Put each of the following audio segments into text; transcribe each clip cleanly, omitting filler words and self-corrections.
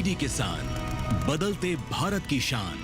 DD किसान, बदलते भारत की शान।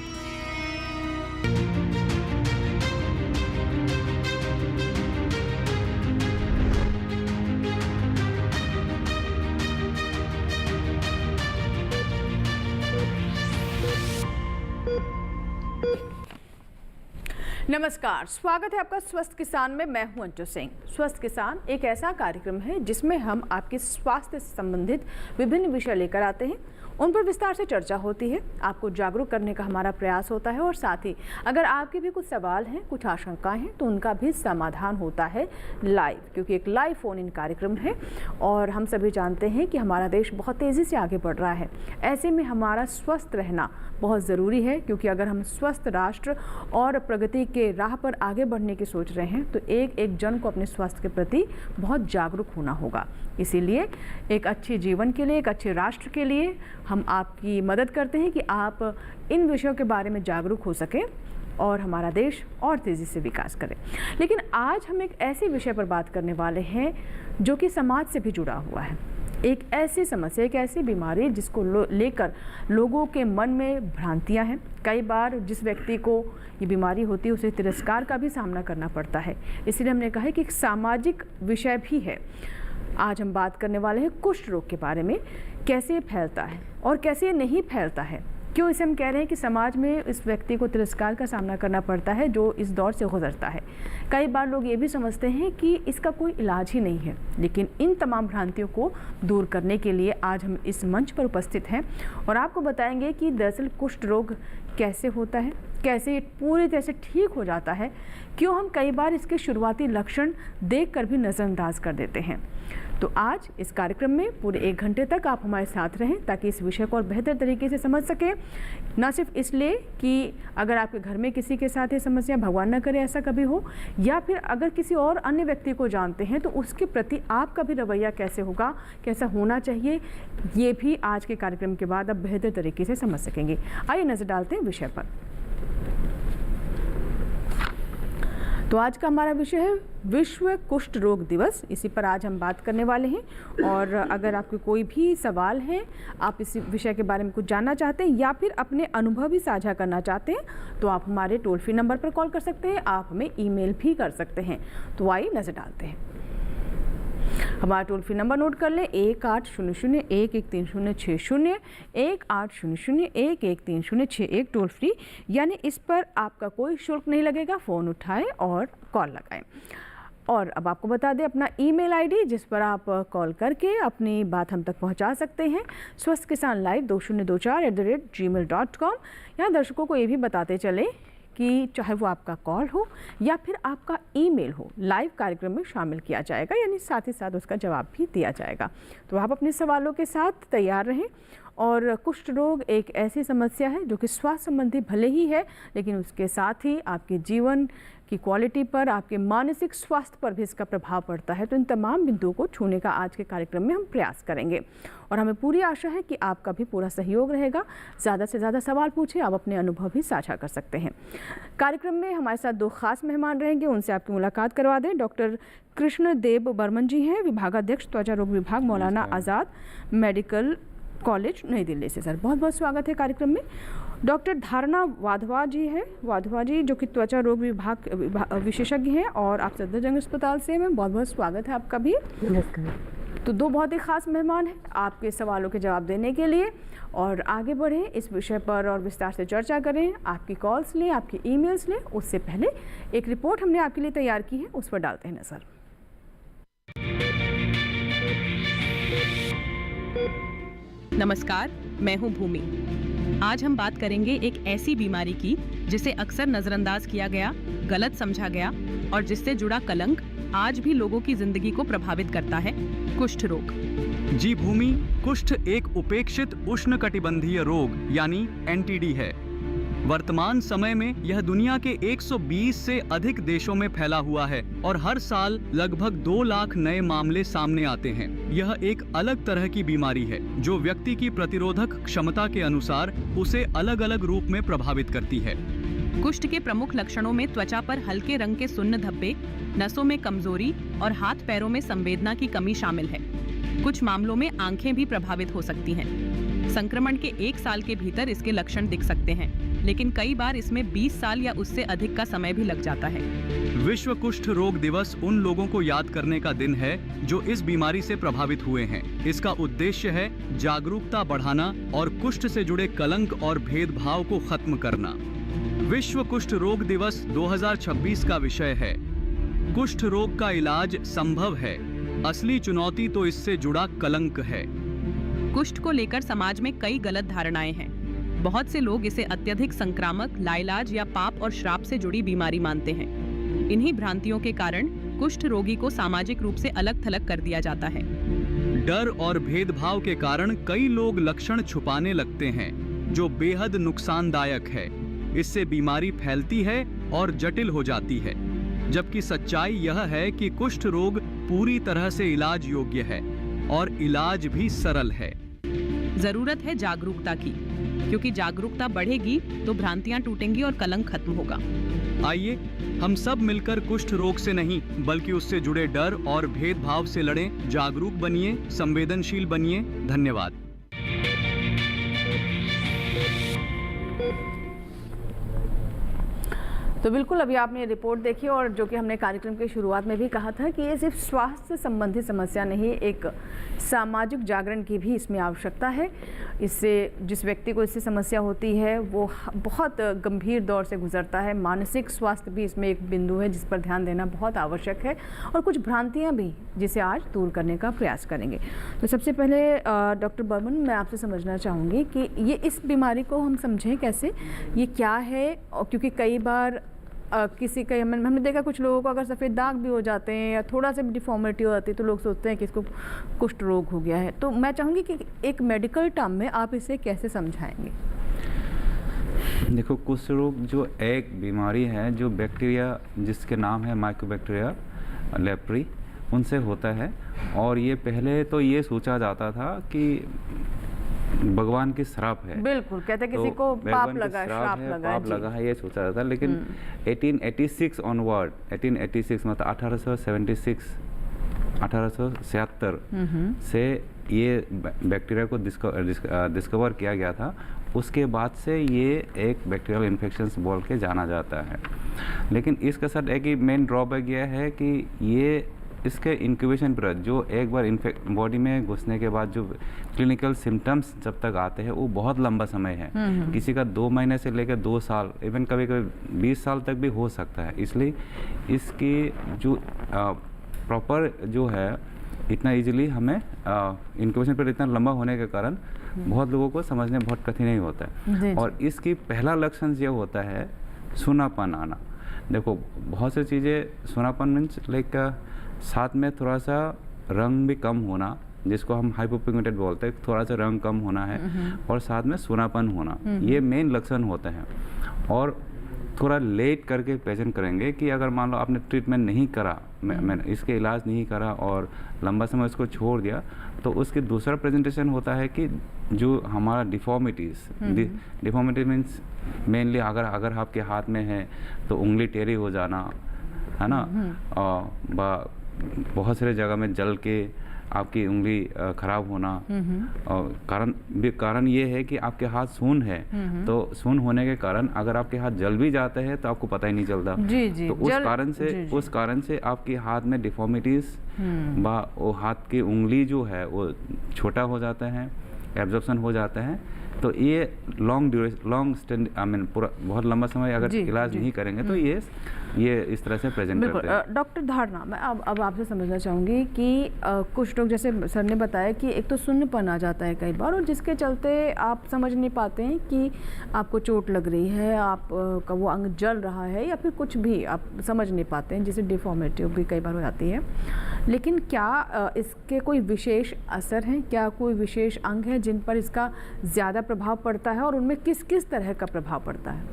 नमस्कार, स्वागत है आपका स्वस्थ किसान में। मैं हूं अंजू सिंह। स्वस्थ किसान एक ऐसा कार्यक्रम है जिसमें हम आपके स्वास्थ्य से संबंधित विभिन्न विषय लेकर आते हैं, उन पर विस्तार से चर्चा होती है, आपको जागरूक करने का हमारा प्रयास होता है और साथ ही अगर आपके भी कुछ सवाल हैं, कुछ आशंकाएं हैं तो उनका भी समाधान होता है लाइव, क्योंकि एक लाइव फोन इन कार्यक्रम है और हम सभी जानते हैं कि हमारा देश बहुत तेज़ी से आगे बढ़ रहा है। ऐसे में हमारा स्वस्थ रहना बहुत ज़रूरी है, क्योंकि अगर हम स्वस्थ राष्ट्र और प्रगति के राह पर आगे बढ़ने की सोच रहे हैं तो एक एक जन को अपने स्वास्थ्य के प्रति बहुत जागरूक होना होगा। इसीलिए एक अच्छे जीवन के लिए, एक अच्छे राष्ट्र के लिए हम आपकी मदद करते हैं कि आप इन विषयों के बारे में जागरूक हो सकें और हमारा देश और तेज़ी से विकास करे। लेकिन आज हम एक ऐसे विषय पर बात करने वाले हैं जो कि समाज से भी जुड़ा हुआ है। एक ऐसी समस्या, एक ऐसी बीमारी जिसको लेकर लोगों के मन में भ्रांतियां हैं। कई बार जिस व्यक्ति को ये बीमारी होती है उसे तिरस्कार का भी सामना करना पड़ता है। इसलिए हमने कहा है कि एक सामाजिक विषय भी है। आज हम बात करने वाले हैं कुष्ठ रोग के बारे में, कैसे ये फैलता है और कैसे ये नहीं फैलता है, क्यों इसे हम कह रहे हैं कि समाज में इस व्यक्ति को तिरस्कार का सामना करना पड़ता है जो इस दौर से गुजरता है। कई बार लोग ये भी समझते हैं कि इसका कोई इलाज ही नहीं है, लेकिन इन तमाम भ्रांतियों को दूर करने के लिए आज हम इस मंच पर उपस्थित हैं और आपको बताएंगे कि दरअसल कुष्ठ रोग कैसे होता है, कैसे ये पूरी तरह से ठीक हो जाता है, क्यों हम कई बार इसके शुरुआती लक्षण देखकर भी नज़रअंदाज कर देते हैं। तो आज इस कार्यक्रम में पूरे 1 घंटे तक आप हमारे साथ रहें ताकि इस विषय को और बेहतर तरीके से समझ सकें। न सिर्फ इसलिए कि अगर आपके घर में किसी के साथ ये समस्या, भगवान न करे ऐसा कभी हो, या फिर अगर किसी और अन्य व्यक्ति को जानते हैं तो उसके प्रति आपका भी रवैया कैसे होगा, कैसा होना चाहिए, ये भी आज के कार्यक्रम के बाद आप बेहतर तरीके से समझ सकेंगे। आइए नज़र डालते हैं विषय पर। तो आज का हमारा विषय है विश्व कुष्ठ रोग दिवस। इसी पर आज हम बात करने वाले हैं और अगर आपके कोई भी सवाल हैं, आप इस विषय के बारे में कुछ जानना चाहते हैं या फिर अपने अनुभव भी साझा करना चाहते हैं तो आप हमारे टोल फ्री नंबर पर कॉल कर सकते हैं, आप हमें ईमेल भी कर सकते हैं। तो आइए नज़र डालते हैं। हमारा टोल फ्री नंबर नोट कर लें, 1800-113060, 1800-113061 टोल फ्री, यानी इस पर आपका कोई शुल्क नहीं लगेगा। फ़ोन उठाएं और कॉल लगाएं। और अब आपको बता दें अपना ईमेल आईडी जिस पर आप कॉल करके अपनी बात हम तक पहुंचा सकते हैं, स्वस्थ किसान लाइव 2024@gmail.com। यहाँ दर्शकों को ये भी बताते चलें कि चाहे वो आपका कॉल हो या फिर आपका ईमेल हो, लाइव कार्यक्रम में शामिल किया जाएगा, यानी साथ ही साथ उसका जवाब भी दिया जाएगा। तो आप अपने सवालों के साथ तैयार रहें। और कुष्ठ रोग एक ऐसी समस्या है जो कि स्वास्थ्य संबंधी भले ही है, लेकिन उसके साथ ही आपके जीवन की क्वालिटी पर, आपके मानसिक स्वास्थ्य पर भी इसका प्रभाव पड़ता है। तो इन तमाम बिंदुओं को छूने का आज के कार्यक्रम में हम प्रयास करेंगे और हमें पूरी आशा है कि आपका भी पूरा सहयोग रहेगा। ज़्यादा से ज़्यादा सवाल पूछें, आप अपने अनुभव भी साझा कर सकते हैं। कार्यक्रम में हमारे साथ 2 खास मेहमान रहेंगे, उनसे आपकी मुलाकात करवा दें। डॉक्टर कृष्णदेव बर्मन जी हैं, विभागाध्यक्ष त्वचा रोग विभाग, मौलाना आज़ाद मेडिकल कॉलेज, नई दिल्ली से। सर बहुत बहुत स्वागत है कार्यक्रम में। डॉक्टर धारणा वाधवा जी है, वाधवा जी जो कि त्वचा रोग विभाग विशेषज्ञ हैं और आप सफदरजंग अस्पताल से हैं। बहुत बहुत स्वागत है आपका भी। नमस्कार। तो 2 बहुत ही खास मेहमान हैं आपके सवालों के जवाब देने के लिए, और आगे बढ़ें इस विषय पर और विस्तार से चर्चा करें। आपकी कॉल्स लें, आपकी ईमेल्स लें। उससे पहले एक रिपोर्ट हमने आपके लिए तैयार की है, उस पर डालते हैं नजर। नमस्कार, मैं हूं भूमि। आज हम बात करेंगे एक ऐसी बीमारी की जिसे अक्सर नजरअंदाज किया गया, गलत समझा गया और जिससे जुड़ा कलंक आज भी लोगों की जिंदगी को प्रभावित करता है, कुष्ठ रोग। जी भूमि, कुष्ठ एक उपेक्षित उष्णकटिबंधीय रोग यानी एनटीडी है। वर्तमान समय में यह दुनिया के 120 से अधिक देशों में फैला हुआ है और हर साल लगभग 2 लाख नए मामले सामने आते हैं। यह एक अलग तरह की बीमारी है जो व्यक्ति की प्रतिरोधक क्षमता के अनुसार उसे अलग अलग रूप में प्रभावित करती है। कुष्ठ के प्रमुख लक्षणों में त्वचा पर हल्के रंग के सुन्न धब्बे, नसों में कमजोरी और हाथ पैरों में संवेदना की कमी शामिल है। कुछ मामलों में आंखें भी प्रभावित हो सकती हैं। संक्रमण के 1 साल के भीतर इसके लक्षण दिख सकते हैं, लेकिन कई बार इसमें 20 साल या उससे अधिक का समय भी लग जाता है। विश्व कुष्ठ रोग दिवस उन लोगों को याद करने का दिन है जो इस बीमारी से प्रभावित हुए हैं। इसका उद्देश्य है जागरूकता बढ़ाना और कुष्ठ से जुड़े कलंक और भेदभाव को खत्म करना। विश्व कुष्ठ रोग दिवस 2026 का विषय है कुष्ठ रोग का इलाज संभव है, असली चुनौती तो इससे जुड़ा कलंक है। कुष्ठ को लेकर समाज में कई गलत धारणाएं हैं। बहुत से लोग इसे अत्यधिक संक्रामक, लाइलाज या पाप और श्राप से जुड़ी बीमारी मानते हैं। इन्हीं भ्रांतियों के कारण कुष्ठ रोगी को सामाजिक रूप से अलग थलग कर दिया जाता है। डर और भेदभाव के कारण कई लोग लक्षण छुपाने लगते हैं, जो बेहद नुकसानदायक है। इससे बीमारी फैलती है और जटिल हो जाती है, जबकि सच्चाई यह है कि कुष्ठ रोग पूरी तरह से इलाज योग्य है और इलाज भी सरल है। जरूरत है जागरूकता की, क्योंकि जागरूकता बढ़ेगी तो भ्रांतियां टूटेंगी और कलंक खत्म होगा। आइए हम सब मिलकर कुष्ठ रोग से नहीं बल्कि उससे जुड़े डर और भेदभाव से लड़ें। जागरूक बनिए, संवेदनशील बनिए। धन्यवाद। तो बिल्कुल अभी आपने ये रिपोर्ट देखी और जो कि हमने कार्यक्रम की शुरुआत में भी कहा था कि ये सिर्फ स्वास्थ्य संबंधी समस्या नहीं, एक सामाजिक जागरण की भी इसमें आवश्यकता है। इससे जिस व्यक्ति को इससे समस्या होती है वो बहुत गंभीर दौर से गुजरता है। मानसिक स्वास्थ्य भी इसमें एक बिंदु है जिस पर ध्यान देना बहुत आवश्यक है, और कुछ भ्रांतियाँ भी जिसे आज दूर करने का प्रयास करेंगे। तो सबसे पहले डॉक्टर बर्मन, मैं आपसे समझना चाहूँगी कि ये इस बीमारी को हम समझें कैसे, ये क्या है? और क्योंकि कई बार किसी का हमने देखा कुछ लोगों को अगर सफ़ेद दाग भी हो जाते हैं या थोड़ा सा भी डिफॉर्मिटी हो जाती है तो लोग सोचते हैं कि इसको कुष्ठ रोग हो गया है। तो मैं चाहूँगी कि एक मेडिकल टर्म में आप इसे कैसे समझाएंगे? देखो, कुष्ठ रोग जो एक बीमारी है जो बैक्टीरिया जिसके नाम है माइकोबैक्टीरिया लेप्री उनसे होता है। और ये पहले तो ये सोचा जाता था कि भगवान की श्राप है। बिल्कुल, कहते किसी को पाप लगा, श्राप लगा, पाप लगा है, ये सोचा जाता है। लेकिन 1886 ऑनवर्ड, 1886 मतलब 1876 से ये बैक्टीरिया को डिस्कवर किया गया था। उसके बाद से ये एक बैक्टीरियल इन्फेक्शंस बोल के जाना जाता है। लेकिन इसके साथ एक ही मेन ड्रॉबैक यह है कि ये इसके इंक्यूबेशन पीरियड जो एक बार बॉडी में घुसने के बाद जो क्लिनिकल सिम्टम्स जब तक आते हैं वो बहुत लंबा समय है। किसी का 2 महीने से लेकर 2 साल, इवन कभी कभी 20 साल तक भी हो सकता है। इसलिए इसकी जो प्रॉपर जो है इतना इजीली हमें इंक्यूबेशन पीरियड इतना लंबा होने के कारण बहुत लोगों को समझने में बहुत कठिनाई होता है। और इसकी पहला लक्षण ये होता है सूनापन आना। देखो, बहुत सी चीज़ें सूनापन मीन्स लाइक साथ में थोड़ा सा रंग भी कम होना, जिसको हम हाइपोपिगमेंटेड बोलते हैं, थोड़ा सा रंग कम होना है, और साथ में सूनापन होना, ये मेन लक्षण होते हैं। और थोड़ा लेट करके पेशेंट करेंगे कि अगर मान लो आपने ट्रीटमेंट नहीं करा, मैं इसके इलाज नहीं करा और लंबा समय उसको छोड़ दिया, तो उसकी दूसरा प्रेजेंटेशन होता है कि जो हमारा डिफॉर्मिटी मीन्स मेनली अगर आपके हाथ में है तो उंगली टेढ़ी हो जाना, है ना, और बहुत सारे जगह में जल के आपकी उंगली खराब होना। और कारण ये है कि आपके हाथ सून है, तो सून होने के कारण अगर आपके हाथ जल भी जाते हैं तो आपको पता ही नहीं चलता। तो उस कारण से आपके हाथ में डिफॉर्मिटीज वो हाथ की उंगली जो है वो छोटा हो जाता है, एब्जॉर्प्शन हो जाता है। तो ये पूरा बहुत लंबा समय अगर इलाज नहीं करेंगे तो ये इस तरह से प्रेजेंट करते हैं। डॉक्टर धारणा, मैं अब आपसे समझना चाहूँगी कि कुछ लोग, जैसे सर ने बताया कि एक तो सुन्नपन आ जाता है कई बार, और जिसके चलते आप समझ नहीं पाते हैं कि आपको चोट लग रही है, आपका वो अंग जल रहा है या फिर कुछ भी आप समझ नहीं पाते हैं, जिसे डिफॉर्मिटी भी कई बार हो जाती है। लेकिन क्या इसके कोई विशेष असर हैं? क्या कोई विशेष अंग है जिन पर इसका ज़्यादा प्रभाव पड़ता है, और उनमें किस किस तरह का प्रभाव पड़ता है?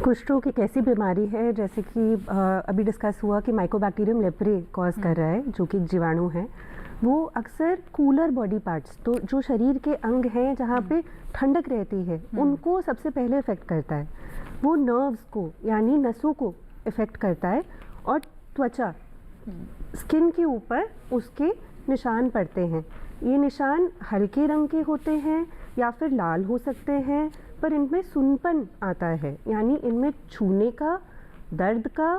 कुष्ठ रोग एक ऐसी बीमारी है, जैसे कि अभी डिस्कस हुआ कि माइकोबैक्टीरियम लेप्री कॉज कर रहा है, जो कि एक जीवाणु है। वो अक्सर कूलर बॉडी पार्ट्स, तो जो शरीर के अंग हैं जहाँ पे ठंडक रहती है, उनको सबसे पहले इफ़ेक्ट करता है। वो नर्व्स को यानी नसों को इफ़ेक्ट करता है और त्वचा, स्किन के ऊपर उसके निशान पड़ते हैं। ये निशान हल्के रंग के होते हैं या फिर लाल हो सकते हैं, पर इनमें सुनपन आता है, यानी इनमें छूने का, दर्द का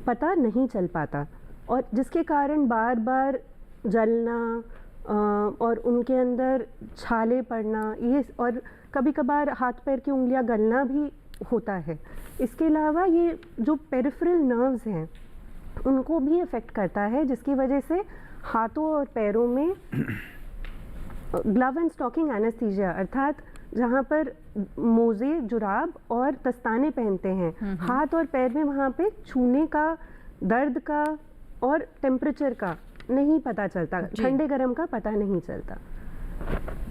पता नहीं चल पाता, और जिसके कारण बार बार जलना और उनके अंदर छाले पड़ना, ये, और कभी कभार हाथ पैर की उंगलियां गलना भी होता है। इसके अलावा ये जो पेरिफेरल नर्व्स हैं उनको भी इफ़ेक्ट करता है, जिसकी वजह से हाथों और पैरों में ग्लव एंड स्टॉकिंग एनेस्थीसिया, अर्थात जहाँ पर मोजे, जुराब और दस्ताने पहनते हैं, हाथ और पैर में वहाँ पे छूने का, दर्द का और टेम्परेचर का नहीं पता चलता, ठंडे गर्म का पता नहीं चलता।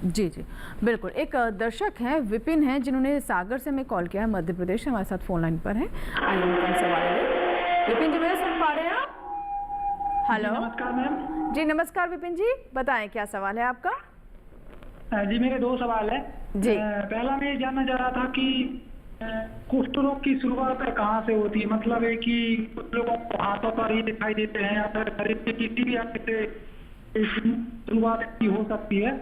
जी जी बिल्कुल। एक दर्शक हैं, विपिन हैं, जिन्होंने सागर से हमें कॉल किया है, मध्य प्रदेश, हमारे साथ फोन लाइन पर हैं। आइए उनका सवाल है। विपिन जी, मेरा सुन पा रहे हैं आप? हेलो, नमस्कार मैम। जी नमस्कार विपिन जी, बताएं क्या सवाल है आपका? जी मेरे दो सवाल है जी। पहला मैं ये जानना चाह रहा था कि कुष्ठ रोग की शुरुआत कहाँ से होती है? मतलब है कि कुछ लोगों को हाथों पर ही दिखाई देते हैं या फिर शरीर के किसी भी अंग से शुरुआत हो सकती है।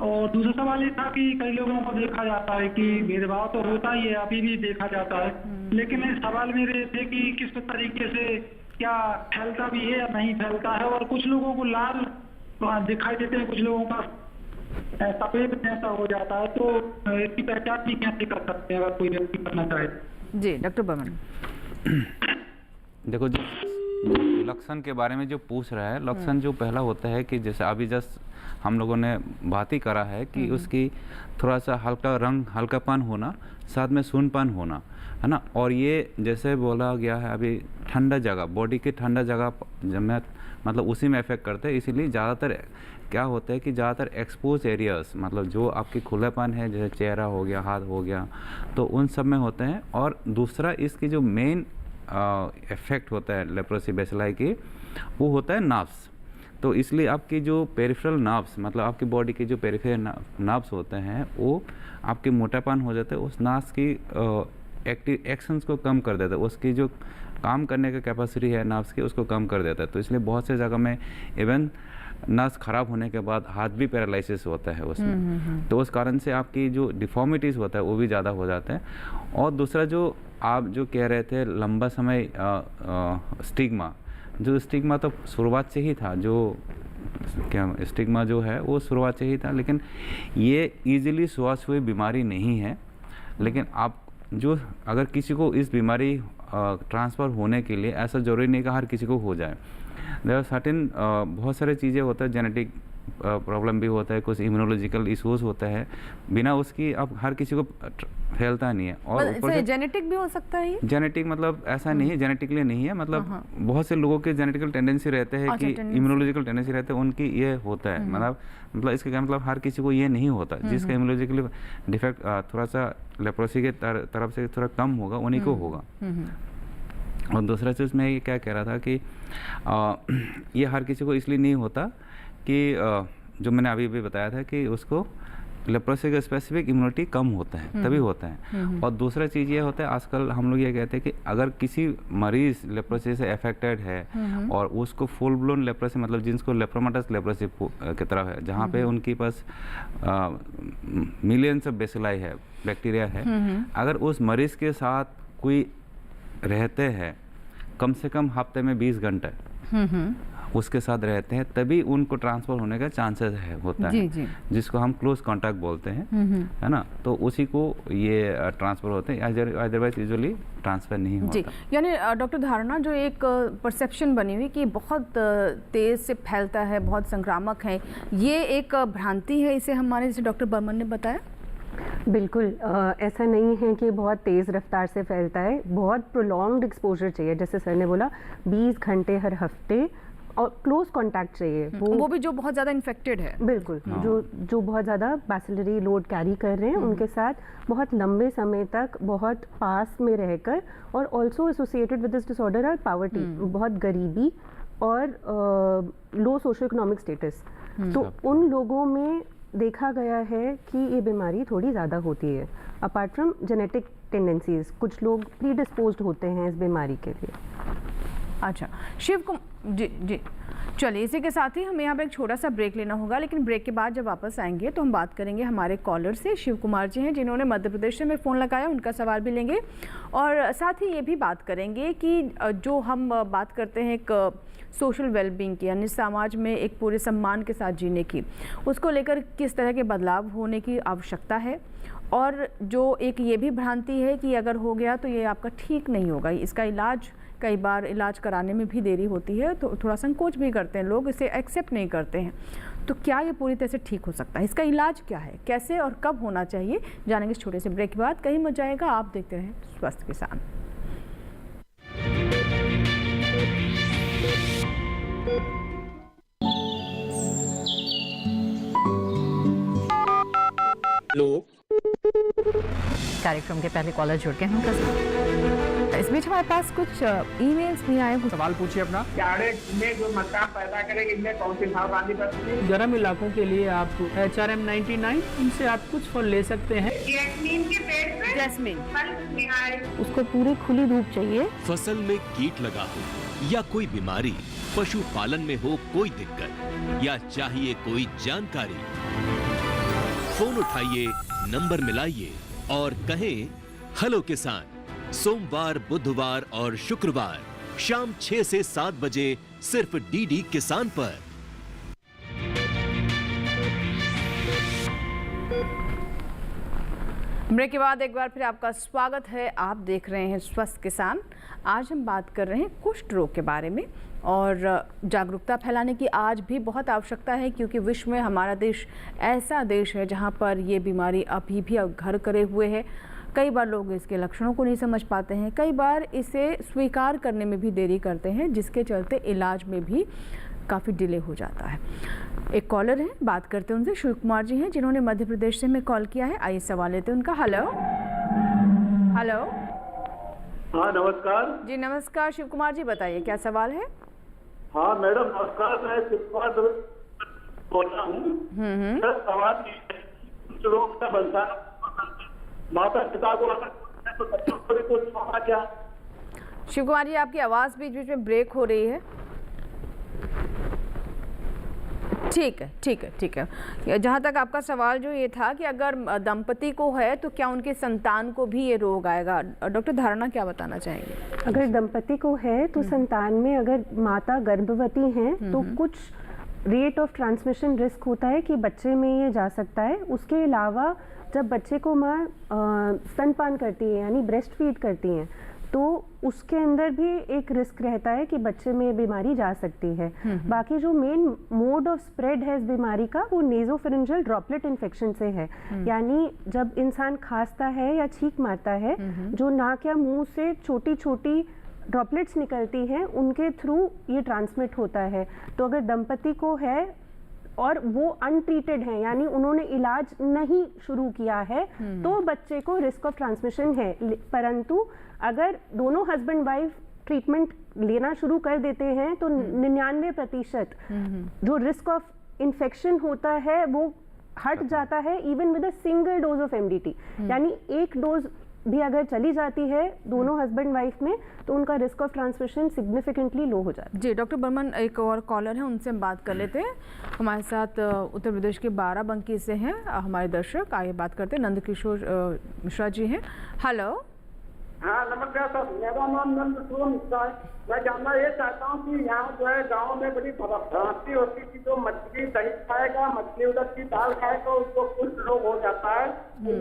और दूसरा सवाल ये था कि कई लोगों को देखा जाता है कि भेदभाव तो होता ही है, अभी भी देखा जाता है, लेकिन सवाल मेरे थे कि किस तरीके से क्या फैलता भी है या नहीं फैलता है। और कुछ लोगों को लाल दिखाई देते हैं, कुछ लोगों का सफेद जैसा हो जाता है, तो इसकी पहचान भी कैसे कर सकते हैं अगर कोई व्यक्ति करना चाहे? जी डॉक्टर बर्मन। देखो, जो लक्षण के बारे में जो पूछ रहा है, लक्षण जो पहला होता है कि जैसे अभी जस्ट हम लोगों ने बात ही करा है कि उसकी थोड़ा सा हल्का रंग, हल्कापन होना, साथ में सूनपन होना, है ना। और ये जैसे बोला गया है अभी, ठंडा जगह, बॉडी के ठंडा जगह में मतलब उसी में इफेक्ट करते हैं। इसीलिए ज़्यादातर क्या होता है कि ज़्यादातर एक्सपोज एरियाज, मतलब जो आपके खुलेपन है, जैसे चेहरा हो गया, हाथ हो गया, तो उन सब में होते हैं। और दूसरा, इसकी जो मेन इफेक्ट होता है लेप्रोसी बेसिलाई की, वो होता है नर्व्स। तो इसलिए आपकी जो पेरिफेरल नर्व्स, मतलब आपकी बॉडी के जो पेरिफेरल नर्व्स होते हैं, वो आपके मोटापन हो जाता है, उस नर्व्स की एक्टिव एक्शंस को कम कर देता है, उसकी जो काम करने का कैपेसिटी है नर्व्स की, उसको कम कर देता है। तो इसलिए बहुत से जगह में इवन नर्व्स खराब होने के बाद हाथ भी पैरालिसिस होता है उसमें। तो उस कारण से आपकी जो डिफॉर्मिटीज़ होता है वो भी ज़्यादा हो जाता है। और दूसरा, जो आप जो कह रहे थे लंबा समय स्टिग्मा, जो स्टिग्मा तो शुरुआत से ही था, जो क्या स्टिग्मा जो है वो शुरुआत से ही था, लेकिन ये ईजिली स्वास्थ्य हुई बीमारी नहीं है। लेकिन आप जो अगर किसी को इस बीमारी ट्रांसफ़र होने के लिए ऐसा ज़रूरी नहीं कि हर किसी को हो जाए। देयर आर सर्टेन बहुत सारे चीज़ें होता है, जेनेटिक प्रॉब्लम भी होता है, कुछ इम्यूनोलॉजिकल इश्यूज होता है, बिना उसकी अब हर किसी को फैलता नहीं है। और ऊपर से जेनेटिक भी हो सकता है। जेनेटिक मतलब ऐसा नहीं है, जेनेटिकली नहीं है, मतलब बहुत से लोगों के जेनेटिकल टेंडेंसी रहते हैं कि इम्यूनोलॉजिकल टेंडेंसी रहते हैं, उनकी ये होता है। मतलब इसका क्या मतलब, हर किसी को ये नहीं होता। जिसका इम्यूनोलॉजिकल डिफेक्ट थोड़ा सा लेप्रोसी के तरफ से थोड़ा कम होगा, उन्हीं को होगा। और दूसरा चीज़ मैं ये क्या कह रहा था कि ये हर किसी को इसलिए नहीं होता कि जो मैंने अभी भी बताया था कि उसको लेप्रोसी का स्पेसिफिक इम्यूनिटी कम होता है, तभी होता है। और दूसरा चीज़ ये होता है, आजकल हम लोग ये कहते हैं कि अगर किसी मरीज लेप्रोसी से अफेक्टेड है और उसको फुल ब्लोन लेप्रोसी, मतलब जिनको लेप्रोमाटस लेप्रोसी की तरफ है, जहाँ पे उनके पास मिलियंस ऑफ बेसिलाई है, बैक्टीरिया है, अगर उस मरीज के साथ कोई रहते हैं कम से कम हफ्ते में 20 घंटे उसके साथ रहते हैं, तभी उनको ट्रांसफर होने का चांसेस होता है, जिसको हम क्लोज कांटेक्ट बोलते हैं, है ना। तो उसी को ये ट्रांसफर होते हैं, अदरवाइज यूजुअली ट्रांसफर नहीं होता। जी, यानी डॉक्टर धारणा, जो एक परसेप्शन बनी हुई कि बहुत तेज़ से फैलता है, बहुत संक्रामक है, ये एक भ्रांति है, इसे हमारे जैसे डॉक्टर बर्मन ने बताया। बिल्कुल ऐसा नहीं है कि बहुत तेज़ रफ्तार से फैलता है, बहुत प्रोलॉन्ग्ड एक्सपोजर चाहिए, जैसे सर ने बोला 20 घंटे हर हफ्ते, और क्लोज कांटेक्ट चाहिए, वो भी जो बहुत ज़्यादा इन्फेक्टेड है। बिल्कुल, जो बहुत ज़्यादा बैसिलरी लोड कैरी कर रहे हैं, उनके साथ बहुत लंबे समय तक बहुत पास में रहकर, और also associated with this disorder are poverty, बहुत गरीबी और लो सोशो इकोनॉमिक स्टेटस, तो उन लोगों में देखा गया है कि ये बीमारी थोड़ी ज़्यादा होती है। अपार्ट फ्रॉम जेनेटिक टेंडेंसीज, कुछ लोग प्रीडिस्पोज्ड होते हैं इस बीमारी के लिए। अच्छा शिव जी जी, चलिए इसी के साथ ही हमें यहाँ पर एक छोटा सा ब्रेक लेना होगा, लेकिन ब्रेक के बाद जब वापस आएंगे तो हम बात करेंगे हमारे कॉलर से। शिव कुमार जी हैं जिन्होंने मध्य प्रदेश से हमें फ़ोन लगाया, उनका सवाल भी लेंगे और साथ ही ये भी बात करेंगे कि जो हम बात करते हैं एक सोशल वेलबींग की, यानी समाज में एक पूरे सम्मान के साथ जीने की, उसको लेकर किस तरह के बदलाव होने की आवश्यकता है, और जो एक ये भी भ्रांति है कि अगर हो गया तो ये आपका ठीक नहीं होगा, इसका इलाज कई बार इलाज कराने में भी देरी होती है, तो थोड़ा संकोच भी करते हैं लोग, इसे एक्सेप्ट नहीं करते हैं। तो क्या ये पूरी तरह से ठीक हो सकता है? इसका इलाज क्या है, कैसे और कब होना चाहिए, जानेंगे इस छोटे से ब्रेक के बाद। कहीं मत जाएगा, आप देखते रहें स्वस्थ किसान। कार्यक्रम के पहले कॉलर जुड़ के हम इस बीच हमारे पास कुछ ईमेल्स भी आए। सवाल पूछिए अपना। जाड़े में जो मक्का पैदा करेगी, इनमें कौन सी सावधानी बरतनी? गर्म इलाकों के लिए आप HRM 99 इनसे आप कुछ फल ले सकते हैं। जैस्मीन के पेड़ पे जैस्मीन उसको पूरी खुली धूप चाहिए। फसल में कीट लगा हो या कोई बीमारी, पशुपालन में हो कोई दिक्कत या चाहिए कोई जानकारी, फोन उठाइए, नंबर मिलाइए और कहें हेलो किसान। सोमवार, बुधवार और शुक्रवार शाम 6 से 7 बजे सिर्फ DD किसान पर। ब्रेक के बाद एक बार फिर आपका स्वागत है। आप देख रहे हैं स्वस्थ किसान। आज हम बात कर रहे हैं कुष्ठ रोग के बारे में, और जागरूकता फैलाने की आज भी बहुत आवश्यकता है, क्योंकि विश्व में हमारा देश ऐसा देश है जहां पर ये बीमारी अभी भी घर करे हुए है। कई बार लोग इसके लक्षणों को नहीं समझ पाते हैं, कई बार इसे स्वीकार करने में भी देरी करते हैं, जिसके चलते इलाज में भी काफ़ी डिले हो जाता है। एक कॉलर है, बात करते हैं उनसे। शिव कुमार जी हैं जिन्होंने मध्य प्रदेश से हमें कॉल किया है। आइए सवाल लेते हैं उनका। Hello hello. हाँ नमस्कार जी नमस्कार शिव कुमार जी, बताइए क्या सवाल है? हाँ मैडम नमस्कार, मैं शिव कुमार बोल रहा हूँ। सवाल कुछ रोग का बनता है, माता पिता को तो बच्चों को भी कुछ होगा क्या? शिव कुमार जी आपकी आवाज़ बीच बीच में ब्रेक हो रही है। ठीक है ठीक है ठीक है। जहाँ तक आपका सवाल जो ये था कि अगर दंपति को है तो क्या उनके संतान को भी ये रोग आएगा, डॉक्टर धारणा क्या बताना चाहेंगे? अगर दंपति को है तो संतान में, अगर माता गर्भवती हैं तो कुछ रेट ऑफ ट्रांसमिशन रिस्क होता है कि बच्चे में ये जा सकता है। उसके अलावा जब बच्चे को माँ स्तनपान करती है यानी ब्रेस्ट फीड करती हैं, तो उसके अंदर भी एक रिस्क रहता है कि बच्चे में बीमारी जा सकती है। बाकी जो मेन मोड ऑफ स्प्रेड है इस बीमारी का, वो नेजोफेरेंजियल ड्रॉपलेट इन्फेक्शन से है। यानी जब इंसान खांसता है या छींक मारता है, जो नाक या मुंह से छोटी छोटी ड्रॉपलेट्स निकलती हैं, उनके थ्रू ये ट्रांसमिट होता है। तो अगर दंपति को है और वो अनट्रीटेड हैं, यानी उन्होंने इलाज नहीं शुरू किया है, तो बच्चे को रिस्क ऑफ ट्रांसमिशन है। परंतु अगर दोनों हस्बैंड वाइफ ट्रीटमेंट लेना शुरू कर देते हैं तो 99% जो रिस्क ऑफ इन्फेक्शन होता है वो हट जाता है, even with a single dose of MDT। यानी एक डोज भी अगर चली जाती है दोनों हस्बैंड वाइफ में, तो उनका रिस्क ऑफ ट्रांसमिशन सिग्निफिकेंटली लो हो जाता है। जी डॉक्टर बर्मन, एक और कॉलर है, उनसे हम बात कर लेते हैं। हमारे साथ उत्तर प्रदेश के बाराबंकी से हैं हमारे दर्शक। आइए बात करते हैं। नंदकिशोर मिश्रा जी हैं। हेलो। हाँ नमस्कार सर, मेरा नाम नंदकिशोर मिश्रा है। मैं जानना ये चाहता हूँ कि यहाँ जो है गाँव में बड़ी भ्रांति होती है कि जो मछली दही खाएगा, मछली उड़द की दाल खाएगा, उसको कुछ रोग हो जाता है।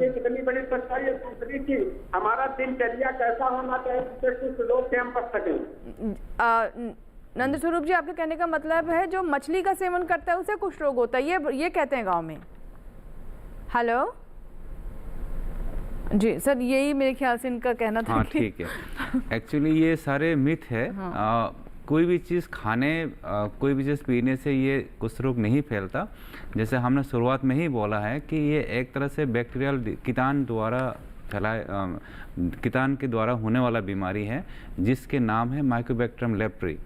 ये कितनी बड़ी सच्चाई है। दूसरी चीज, हमारा दिनचर्या कैसा होना चाहिए जिससे कुछ रोग से हम बच सकें? नंद स्वरूप जी, आपके कहने का मतलब है जो मछली का सेवन करता है उसे कुछ रोग होता है, ये कहते हैं गाँव में? हेलो जी सर, यही मेरे ख्याल से इनका कहना था। हाँ ठीक है। एक्चुअली ये सारे मिथ है। कोई भी चीज़ खाने, कोई भी चीज़ पीने से ये कुछ रोग नहीं फैलता। जैसे हमने शुरुआत में ही बोला है कि ये एक तरह से बैक्टीरियल कीटाणु द्वारा फैलाए, कीटाणु के द्वारा होने वाला बीमारी है, जिसके नाम है माइकोबैक्टीरियम लेप्री।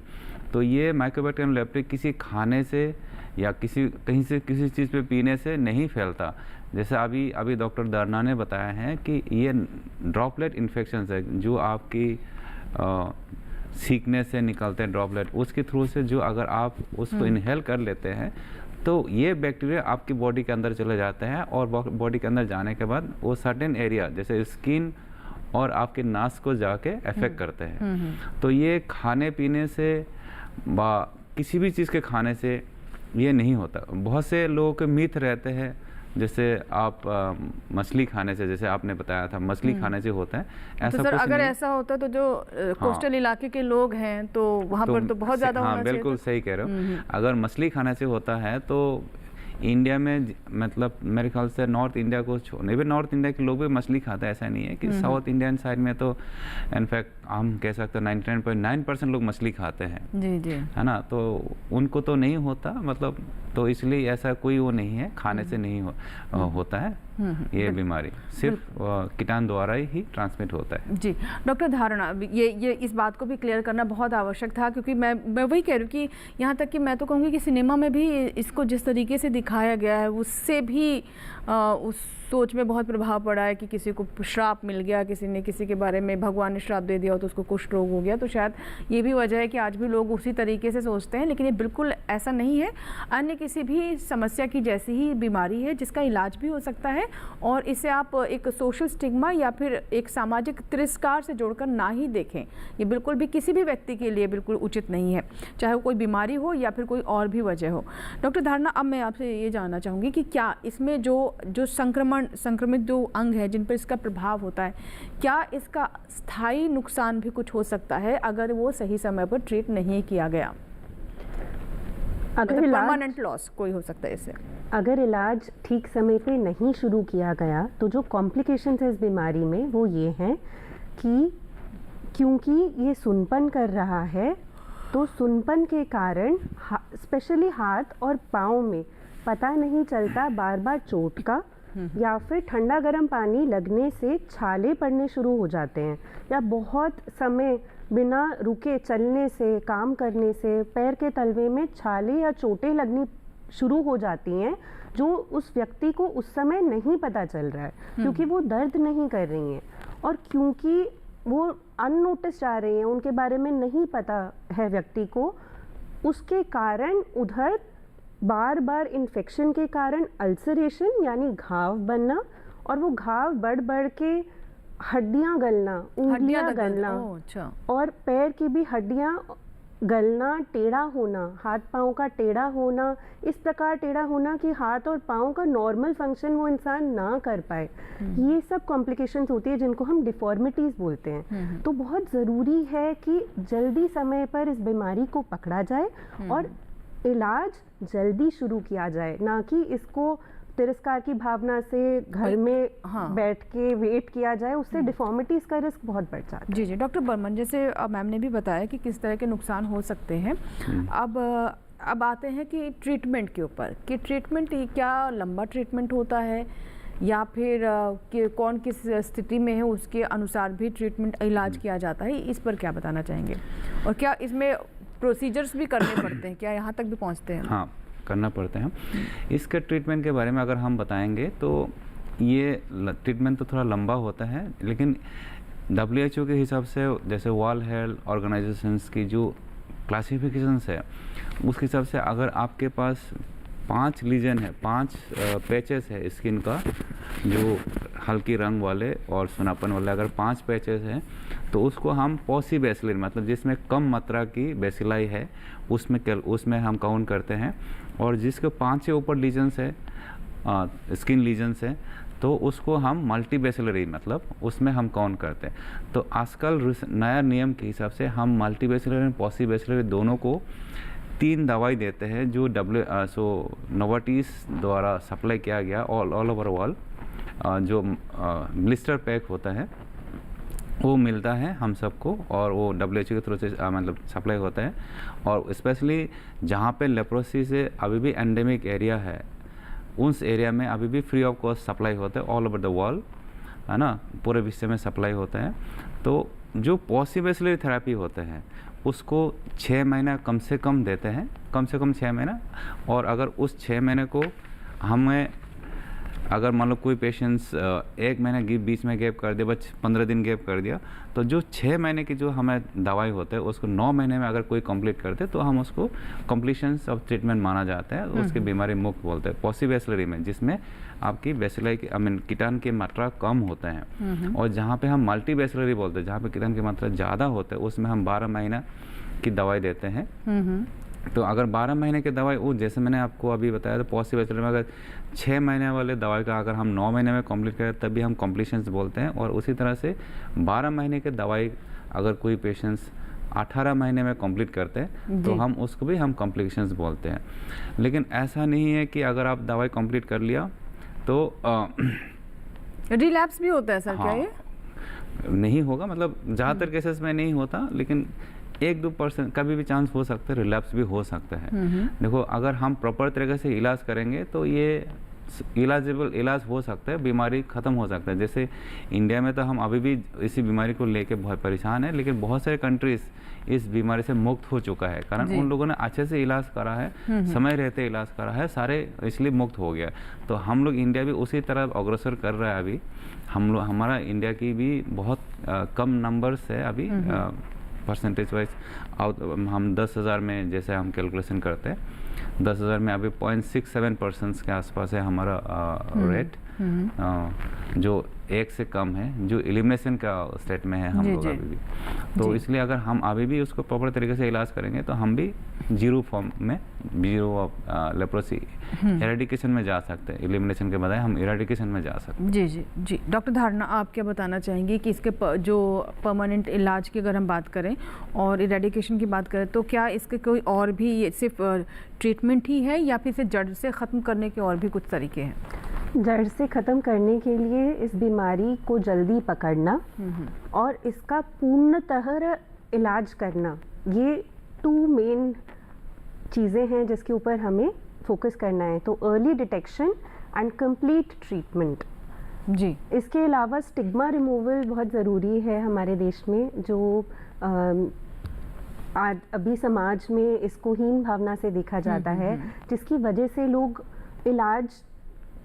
तो ये माइकोबैक्टीरियम लेप्रे किसी खाने से या कहीं से किसी चीज़ पे पीने से नहीं फैलता। जैसे अभी डॉक्टर दरना ने बताया है कि ये ड्रॉपलेट इन्फेक्शन है, जो आपकी सीखने से निकलते हैं ड्रॉपलेट, उसके थ्रू से जो अगर आप उसको इनहेल कर लेते हैं तो ये बैक्टीरिया आपकी बॉडी के अंदर चले जाते हैं, और बॉडी के अंदर जाने के बाद वो सर्टेन एरिया जैसे स्किन और आपके नाक को जाके अफेक्ट करते हैं। तो ये खाने पीने से किसी भी चीज़ के खाने से ये नहीं होता। बहुत से लोगों के मिथ रहते हैं, जैसे आप मछली खाने से, जैसे आपने बताया था मछली खाने से होता है, ऐसा तो सर कुछ अगर नहीं। ऐसा होता तो जो कोस्टल इलाके के लोग हैं तो वहाँ पर तो बहुत ज़्यादा होना चाहिए। बिल्कुल सही कह रहे हो। अगर मछली खाने से होता है तो इंडिया में मतलब मेरे ख्याल से नॉर्थ इंडिया को छोड़ने भी, नॉर्थ इंडिया के लोग भी मछली खाते हैं, ऐसा नहीं है कि साउथ इंडियन साइड में तो इनफैक्ट हम कह सकते हैं 99.9% लोग मछली खाते हैं। जी जी, है ना, तो उनको तो नहीं होता, मतलब तो इसलिए ऐसा कोई वो नहीं है, खाने से नहीं होता है ये बीमारी, सिर्फ कीटाणु द्वारा ही ट्रांसमिट होता है। जी डॉक्टर धारणा, ये इस बात को भी क्लियर करना बहुत आवश्यक था, क्योंकि मैं वही कह रही हूँ कि यहाँ तक कि मैं तो कहूँगी कि सिनेमा में भी इसको जिस तरीके से दिखाया गया है उससे भी उस सोच में बहुत प्रभाव पड़ा है कि किसी को श्राप मिल गया, किसी ने किसी के बारे में भगवान ने श्राप दे दिया हो तो उसको कुष्ठ रोग हो गया। तो शायद ये भी वजह है कि आज भी लोग उसी तरीके से सोचते हैं, लेकिन ये बिल्कुल ऐसा नहीं है। अन्य किसी भी समस्या की जैसी ही बीमारी है जिसका इलाज भी हो सकता है, और इसे आप एक सोशल स्टिग्मा या फिर एक सामाजिक तिरस्कार से जोड़कर ना ही देखें। ये बिल्कुल भी किसी भी व्यक्ति के लिए बिल्कुल उचित नहीं है, चाहे वो कोई बीमारी हो या फिर कोई और भी वजह हो। डॉक्टर धारणा, अब मैं आपसे ये जानना चाहूँगी कि क्या इसमें जो संक्रमित जो अंग है जिन पर इसका प्रभाव होता है, क्या इसका स्थायी नुकसान भी कुछ हो सकता है अगर वो सही समय पर ट्रीट नहीं किया गया? अगर परमानेंट लॉस कोई हो सकता है इससे? अगर इलाज ठीक समय पे नहीं शुरू किया गया तो जो कॉम्प्लिकेशंस है इस बीमारी में वो ये हैं कि क्योंकि ये सुनपन कर रहा है, तो सुनपन के कारण स्पेशली हाथ और पाँव में पता नहीं चलता बार बार चोट का, या फिर ठंडा गर्म पानी लगने से छाले पड़ने शुरू हो जाते हैं, या बहुत समय बिना रुके चलने से, काम करने से पैर के तलवे में छाले या चोटें लगनी शुरू हो जाती हैं, जो उस व्यक्ति को उस समय नहीं पता चल रहा है क्योंकि वो दर्द नहीं कर रही हैं, और क्योंकि वो अननोटिस जा रही हैं, उनके बारे में नहीं पता है व्यक्ति को, उसके कारण उधर बार बार इन्फेक्शन के कारण अल्सरेशन यानी घाव बनना, और वो घाव बढ़ बढ़ के हड्डियां गलना, उंगलियां गलना, और पैर की भी हड्डियां गलना, टेढ़ा होना, हाथ पाँव का टेढ़ा होना, इस प्रकार टेढ़ा होना कि हाथ और पाँव का नॉर्मल फंक्शन वो इंसान ना कर पाए। ये सब कॉम्प्लिकेशंस होती है जिनको हम डिफॉर्मिटीज़ बोलते हैं। तो बहुत ज़रूरी है कि जल्दी समय पर इस बीमारी को पकड़ा जाए और इलाज जल्दी शुरू किया जाए, ना कि इसको तिरस्कार की भावना से घर में बैठ के वेट किया जाए, उससे डिफॉर्मिटीज़ का रिस्क बहुत बढ़ जाता है। जी जी डॉक्टर बर्मन, जैसे मैम ने भी बताया कि किस तरह के नुकसान हो सकते हैं। अब आते हैं कि ट्रीटमेंट के ऊपर, कि ट्रीटमेंट क्या लंबा ट्रीटमेंट होता है या फिर कि कौन किस स्थिति में है उसके अनुसार भी ट्रीटमेंट इलाज किया जाता है, इस पर क्या बताना चाहेंगे? और क्या इसमें प्रोसीजर्स भी करने पड़ते हैं, क्या यहाँ तक भी पहुँचते हैं? हाँ, करना पड़ते हैं। इसके ट्रीटमेंट के बारे में अगर हम बताएंगे तो ये ट्रीटमेंट तो थोड़ा लंबा होता है, लेकिन WHO के हिसाब से, जैसे वर्ल्ड हेल्थ ऑर्गेनाइजेशंस की जो क्लासिफिकेशंस है उसके हिसाब से अगर आपके पास 5 लीजन है, 5 पैचेस है स्किन का, जो हल्की रंग वाले और सुनापन वाले, अगर 5 पैचेस हैं तो उसको हम पॉसीबैसिलर, मतलब जिसमें कम मात्रा की बेसिलाई है उसमें हम काउंट करते हैं, और जिसके 5 से ऊपर लीजन्स है, स्किन लीजन्स है, तो उसको हम मल्टीबैसिलरी, मतलब उसमें हम काउंट करते हैं। तो आजकल नया नियम के हिसाब से हम मल्टीबैसिलरी और पॉसीबैसिलरी दोनों को 3 दवाई देते हैं, जो नोवार्टिस द्वारा सप्लाई किया गया ऑल ओवर वर्ल्ड, जो ब्लिस्टर पैक होता है वो मिलता है हम सबको, और वो WHO के थ्रू से मतलब सप्लाई होता है। और स्पेशली जहाँ पे लेप्रोसी से अभी भी एंडेमिक एरिया है, उस एरिया में अभी भी फ्री ऑफ कॉस्ट सप्लाई होता है ऑल ओवर द वर्ल्ड, है ना, पूरे विश्व में सप्लाई होता है। तो जो पॉसिबैसिलरी थेरेपी होते हैं उसको 6 महीना कम से कम देते हैं, कम से कम 6 महीना। और अगर उस 6 महीने को हमें, अगर मान लो कोई पेशेंट्स 1 महीने बीच में गैप कर दिया, बस 15 दिन गैप कर दिया, तो जो 6 महीने की जो हमें दवाई होता है उसको 9 महीने में अगर कोई कंप्लीट करते तो हम उसको कंप्लीशंस ऑफ ट्रीटमेंट माना जाता है, उसकी बीमारी मुक्त बोलते हैं। पॉसिबेसलरी में, जिसमें आपकी बेसिलरी कीटाणु की मात्रा कम होते हैं, और जहाँ पे हम मल्टी बेसिलरी बोलते हैं, जहाँ पे कीटाणु की मात्रा ज़्यादा होता है, उसमें हम 12 महीना की दवाई देते हैं। तो अगर 12 महीने की दवाई, वो जैसे मैंने आपको अभी बताया, तो पॉसिबल में अगर 6 महीने वाले दवाई का अगर हम 9 महीने में कंप्लीट करें तभी हम कॉम्प्लीशंस बोलते हैं। और उसी तरह से 12 महीने की दवाई अगर कोई पेशेंट्स 18 महीने में कंप्लीट करते हैं तो हम उसको भी हम कॉम्प्लिकेशंस बोलते हैं। लेकिन ऐसा नहीं है कि अगर आप दवाई कंप्लीट कर लिया तो रिलैप्स भी होता है सर? हाँ, क्या ये नहीं होगा, मतलब ज़्यादातर केसेस में नहीं होता, लेकिन 1-2% कभी भी चांस हो सकता है, रिलैप्स भी हो सकता है। देखो, अगर हम प्रॉपर तरीके से इलाज करेंगे तो ये इलाज हो सकता है, बीमारी ख़त्म हो सकता है। जैसे इंडिया में तो हम अभी भी इसी बीमारी को लेके बहुत परेशान हैं, लेकिन बहुत सारे कंट्रीज़ इस बीमारी से मुक्त हो चुका है, कारण उन लोगों ने अच्छे से इलाज करा है, समय रहते इलाज करा है, सारे इसलिए मुक्त हो गया। तो हम लोग इंडिया भी उसी तरह अग्रसर कर रहा है। अभी हमारा इंडिया की भी बहुत कम नंबर्स है अभी, परसेंटेज वाइज हम 10,000 में जैसे हम कैलकुलेशन करते हैं, 10,000 में अभी 0.67% के आसपास है हमारा रेट, जो 1 से कम है, जो एलिमिनेशन का स्टेट में है हम लोग अभी भी। तो इसलिए अगर हम अभी भी उसको प्रॉपर तरीके से इलाज करेंगे तो हम भी जीरो फॉर्म में, जीरो ऑफ लेप्रोसी इरेडिकेशन में जा सकते हैं। एलिमिनेशन के बजाय हम इरेडिकेशन में जा सकते हैं। जी। डॉक्टर धारणा, आप क्या बताना चाहेंगे कि इसके जो परमानेंट इलाज की अगर हम बात करें और इरेडिकेशन की बात करें, तो क्या इसके कोई और भी, ये सिर्फ ट्रीटमेंट ही है या फिर इसे जड़ से ख़त्म करने के और भी कुछ तरीके हैं? जड़ से ख़त्म करने के लिए इस बीमारी को जल्दी पकड़ना और इसका पूर्णतः इलाज करना, ये 2 मेन चीज़ें हैं जिसके ऊपर हमें फोकस करना है। तो early detection and complete treatment. जी। इसके अलावा स्टिग्मा रिमूवल बहुत ज़रूरी है हमारे देश में, जो आज अभी समाज में इसको हीन भावना से देखा जाता है, जिसकी वजह से लोग इलाज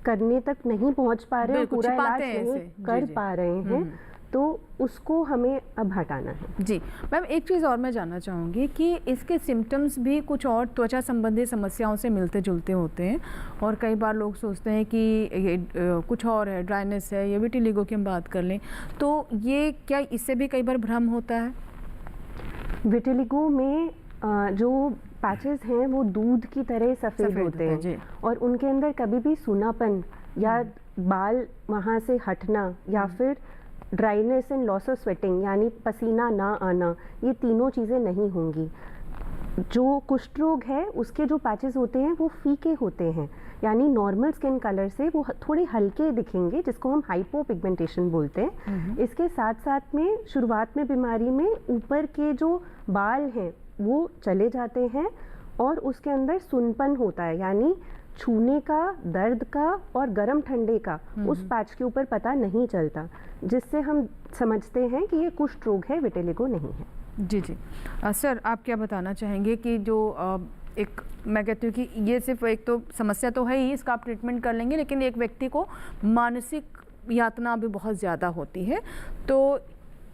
करने तक नहीं पहुंच पा रहे हैं, पूरा इलाज नहीं कर पा रहे हैं, तो उसको हमें अब हटाना है। जी मैम, एक चीज़ और मैं जानना चाहूँगी कि इसके सिम्टम्स भी कुछ और त्वचा संबंधी समस्याओं से मिलते जुलते होते हैं, और कई बार लोग सोचते हैं कि ये कुछ और है, ड्राइनेस है, या विटिलिगो की हम बात कर लें, तो ये क्या इससे भी कई बार भ्रम होता है? विटिलिगो में जो पैचेस हैं वो दूध की तरह सफ़ेद होते हैं, और उनके अंदर कभी भी सूनापन या बाल वहाँ से हटना या फिर dryness and loss of sweating यानी पसीना ना आना, ये तीनों चीज़ें नहीं होंगी। जो कुष्ठ रोग है उसके जो पैचेस होते हैं वो फीके होते हैं, यानी नॉर्मल स्किन कलर से वो थोड़े हल्के दिखेंगे, जिसको हम हाइपोपिगमेंटेशन बोलते हैं। इसके साथ साथ में शुरुआत में बीमारी में ऊपर के जो बाल हैं वो चले जाते हैं, और उसके अंदर सुनपन होता है, यानी छूने का, दर्द का और गर्म ठंडे का उस पैच के ऊपर पता नहीं चलता, जिससे हम समझते हैं कि ये कुष्ठ रोग है, विटिलिगो नहीं है। जी। सर, आप क्या बताना चाहेंगे कि जो एक, मैं कहती हूँ कि ये सिर्फ एक तो समस्या तो है ही, इसका आप ट्रीटमेंट कर लेंगे, लेकिन एक व्यक्ति को मानसिक यातना भी बहुत ज़्यादा होती है, तो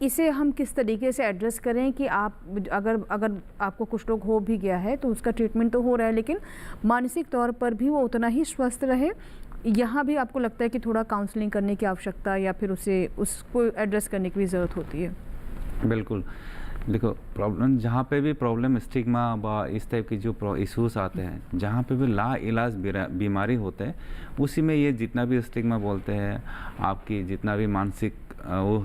इसे हम किस तरीके से एड्रेस करें कि आप अगर आपको कुछ रोग हो भी गया है तो उसका ट्रीटमेंट तो हो रहा है, लेकिन मानसिक तौर पर भी वो उतना ही स्वस्थ रहे? यहाँ भी आपको लगता है कि थोड़ा काउंसलिंग करने की आवश्यकता या फिर उसको एड्रेस करने की भी ज़रूरत होती है? बिल्कुल। देखो, प्रॉब्लम जहाँ पे भी प्रॉब्लम, स्टिग्मा व इस टाइप की जो इश्यूज आते हैं, जहाँ पे भी ला इलाज बीमारी होते हैं, उसी में ये जितना भी स्टिग्मा बोलते हैं, आपकी जितना भी मानसिक वो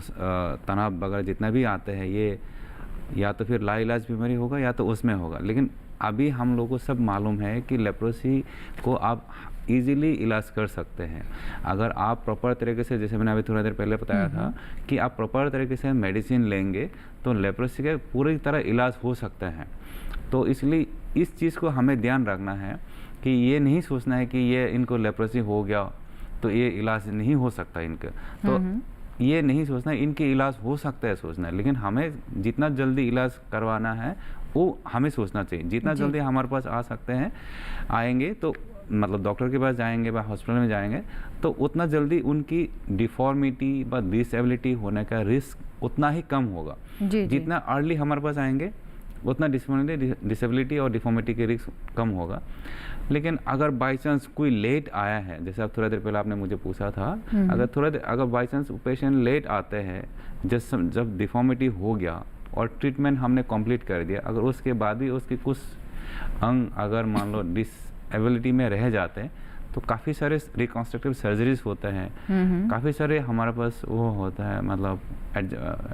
तनाव वगैरह जितना भी आते हैं, ये या तो फिर ला इलाज बीमारी होगा या तो उसमें होगा। लेकिन अभी हम लोगों को सब मालूम है कि लेप्रोसी को आप इजीली इलाज कर सकते हैं अगर आप प्रॉपर तरीके से, जैसे मैंने अभी थोड़ा देर पहले बताया था कि आप प्रॉपर तरीके से मेडिसिन लेंगे तो लेप्रोसी का पूरी तरह इलाज हो सकता है। तो इसलिए इस चीज़ को हमें ध्यान रखना है कि ये नहीं सोचना है कि ये इनको लेप्रोसी हो गया तो ये इलाज नहीं हो सकता इनका। तो ये नहीं सोचना इनके इलाज हो सकता है सोचना है, लेकिन हमें जितना जल्दी इलाज करवाना है वो हमें सोचना चाहिए। जितना जल्दी हमारे पास आ सकते हैं आएंगे तो मतलब डॉक्टर के पास जाएंगे या हॉस्पिटल में जाएंगे तो उतना जल्दी उनकी डिफॉर्मिटी व डिसेबिलिटी होने का रिस्क उतना ही कम होगा। जितना अर्ली हमारे पास आएंगे उतना डिसेबिलिटी और डिफॉर्मिटी के रिस्क कम होगा। लेकिन अगर बाई चांस कोई लेट आया है, जैसे आप थोड़ा देर पहले आपने मुझे पूछा था, अगर बाई चांस पेशेंट लेट आते हैं जब डिफॉर्मिटी हो गया और ट्रीटमेंट हमने कंप्लीट कर दिया, अगर उसके बाद भी उसके कुछ अंग अगर मान लो डिसेबिलिटी में रह जाते हैं तो काफ़ी सारे रिकॉन्स्ट्रक्टिव सर्जरीज होते हैं, काफ़ी सारे हमारे पास वो होता है मतलब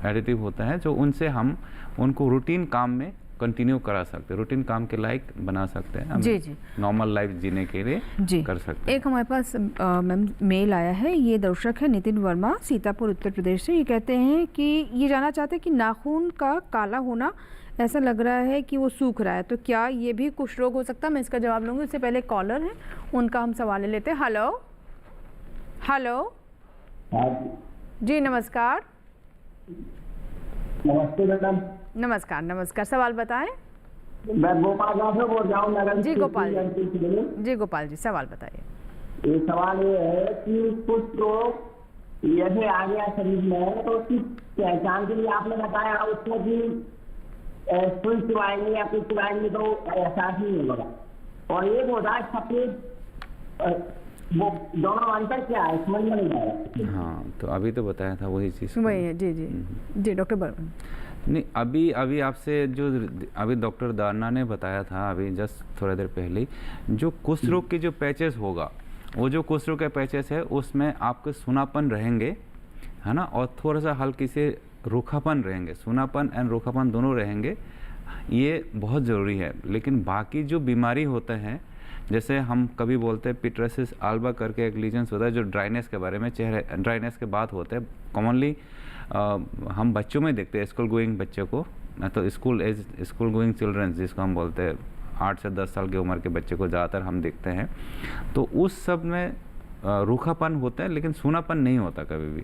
एडिटिव होता है जो उनसे हम उनको रूटीन काम में कंटिन्यू करा सकते हैं, रूटीन काम के लायक बना सकते हैं, जी नॉर्मल लाइफ जीने के लिए कर सकते हैं। एक हमारे पास मैम मेल आया है, ये दर्शक है नितिन वर्मा सीतापुर उत्तर प्रदेश से। ये कहते हैं कि ये जानना चाहते हैं कि नाखून का काला होना ऐसा लग रहा है कि वो सूख रहा है, तो क्या ये भी कुष्ठ रोग हो सकता है? मैं इसका जवाब लूँगी, उससे पहले कॉलर है उनका हम सवाल ले लेते हैं। हेलो हेलो जी नमस्कार। नमस्ते मैडम। नमस्कार नमस्कार, सवाल बताएं। मैं गोपाल से बोल रहा हूँ। जी गोपाल जी सवाल बताइए। ये सवाल ये है कि कुछ रोग यदि आ गया शरीर में तो उसकी पहचान के लिए आपने बताया उसमें कि सुई चुबाएंगे या कुछ चुबाएंगे तो एहसास नहीं होगा, और ये बोल रहा है सफेद, वो दोनों अंतर क्या है समझ में नहीं आया। हाँ तो अभी तो बताया था वही चीज़ वही है। जी डॉक्टर बर्मन। नहीं अभी आपसे जो अभी डॉक्टर दाना ने बताया था अभी जस्ट थोड़ा देर पहले, जो कुष्ठ रोग के जो पैचेस होगा, वो जो कुष्ठ रोग के पैचेस है उसमें आपके सूनापन रहेंगे, है ना, और थोड़ा सा हल्की से रूखापन रहेंगे, सूनापन एंड रूखापन दोनों रहेंगे, ये बहुत ज़रूरी है। लेकिन बाकी जो बीमारी होते हैं, जैसे हम कभी बोलते हैं पिट्रोसिस अल्बा करके एक लीजन्स होता है जो ड्राइनेस के बारे में, चेहरे ड्राइनेस के बाद होते हैं, कॉमनली हम बच्चों में देखते हैं, स्कूल गोइंग बच्चे को, तो स्कूल गोइंग चिल्ड्रंस जिसको हम बोलते हैं 8 से 10 साल की उम्र के बच्चे को ज़्यादातर हम देखते हैं, तो उस सब में रूखापन होता है लेकिन सूनापन नहीं होता कभी भी।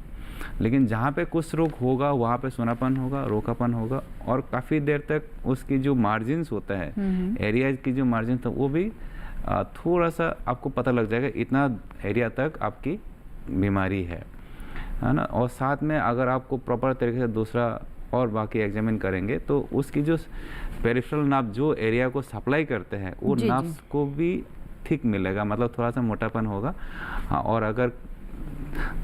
लेकिन जहाँ पे कुष्ठ रोग होगा वहाँ पे सूनापन होगा, रूखापन होगा, और काफ़ी देर तक उसकी जो मार्जिन्स होता है, एरिया की जो मार्जिन, तो वो भी थोड़ा सा आपको पता लग जाएगा इतना एरिया तक आपकी बीमारी है ना। और साथ में अगर आपको प्रॉपर तरीके से दूसरा और बाकी एग्जामिन करेंगे तो उसकी जो पेरिफेरल नर्व जो एरिया को सप्लाई करते हैं वो नर्व्स को भी ठीक मिलेगा, मतलब थोड़ा सा मोटापन होगा। हाँ, और अगर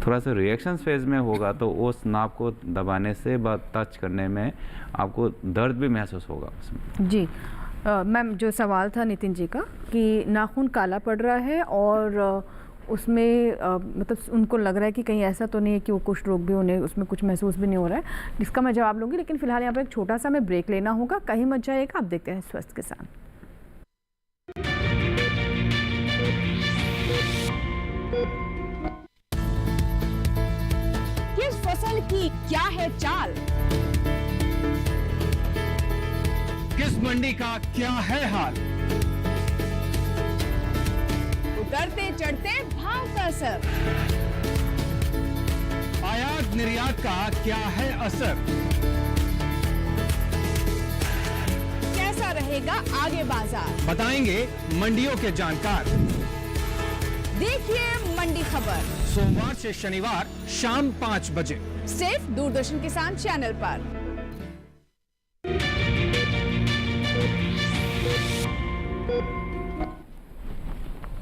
थोड़ा सा रिएक्शन फेज में होगा तो उस नाप को दबाने से टच करने में आपको दर्द भी महसूस होगा उसमें। जी मैम, जो सवाल था नितिन जी का कि नाखून काला पड़ रहा है और उसमें मतलब उनको लग रहा है कि कहीं ऐसा तो नहीं है कि वो कुष्ठ रोग भी उन्हें उसमें कुछ महसूस भी नहीं हो रहा है, जिसका मैं जवाब लूँगी। लेकिन फिलहाल यहाँ पर एक छोटा सा मैं ब्रेक लेना होगा, कहीं मत जाइएगा, आप देखते हैं स्वस्थ किसान। किस फसल की क्या है चाल, किस मंडी का क्या है हाल, उतरते चढ़ते भाव का असर, आयात निर्यात का क्या है असर, कैसा रहेगा आगे बाजार, बताएंगे मंडियों के जानकार। देखिए मंडी खबर सोमवार से शनिवार शाम 5 बजे सिर्फ दूरदर्शन किसान चैनल पर।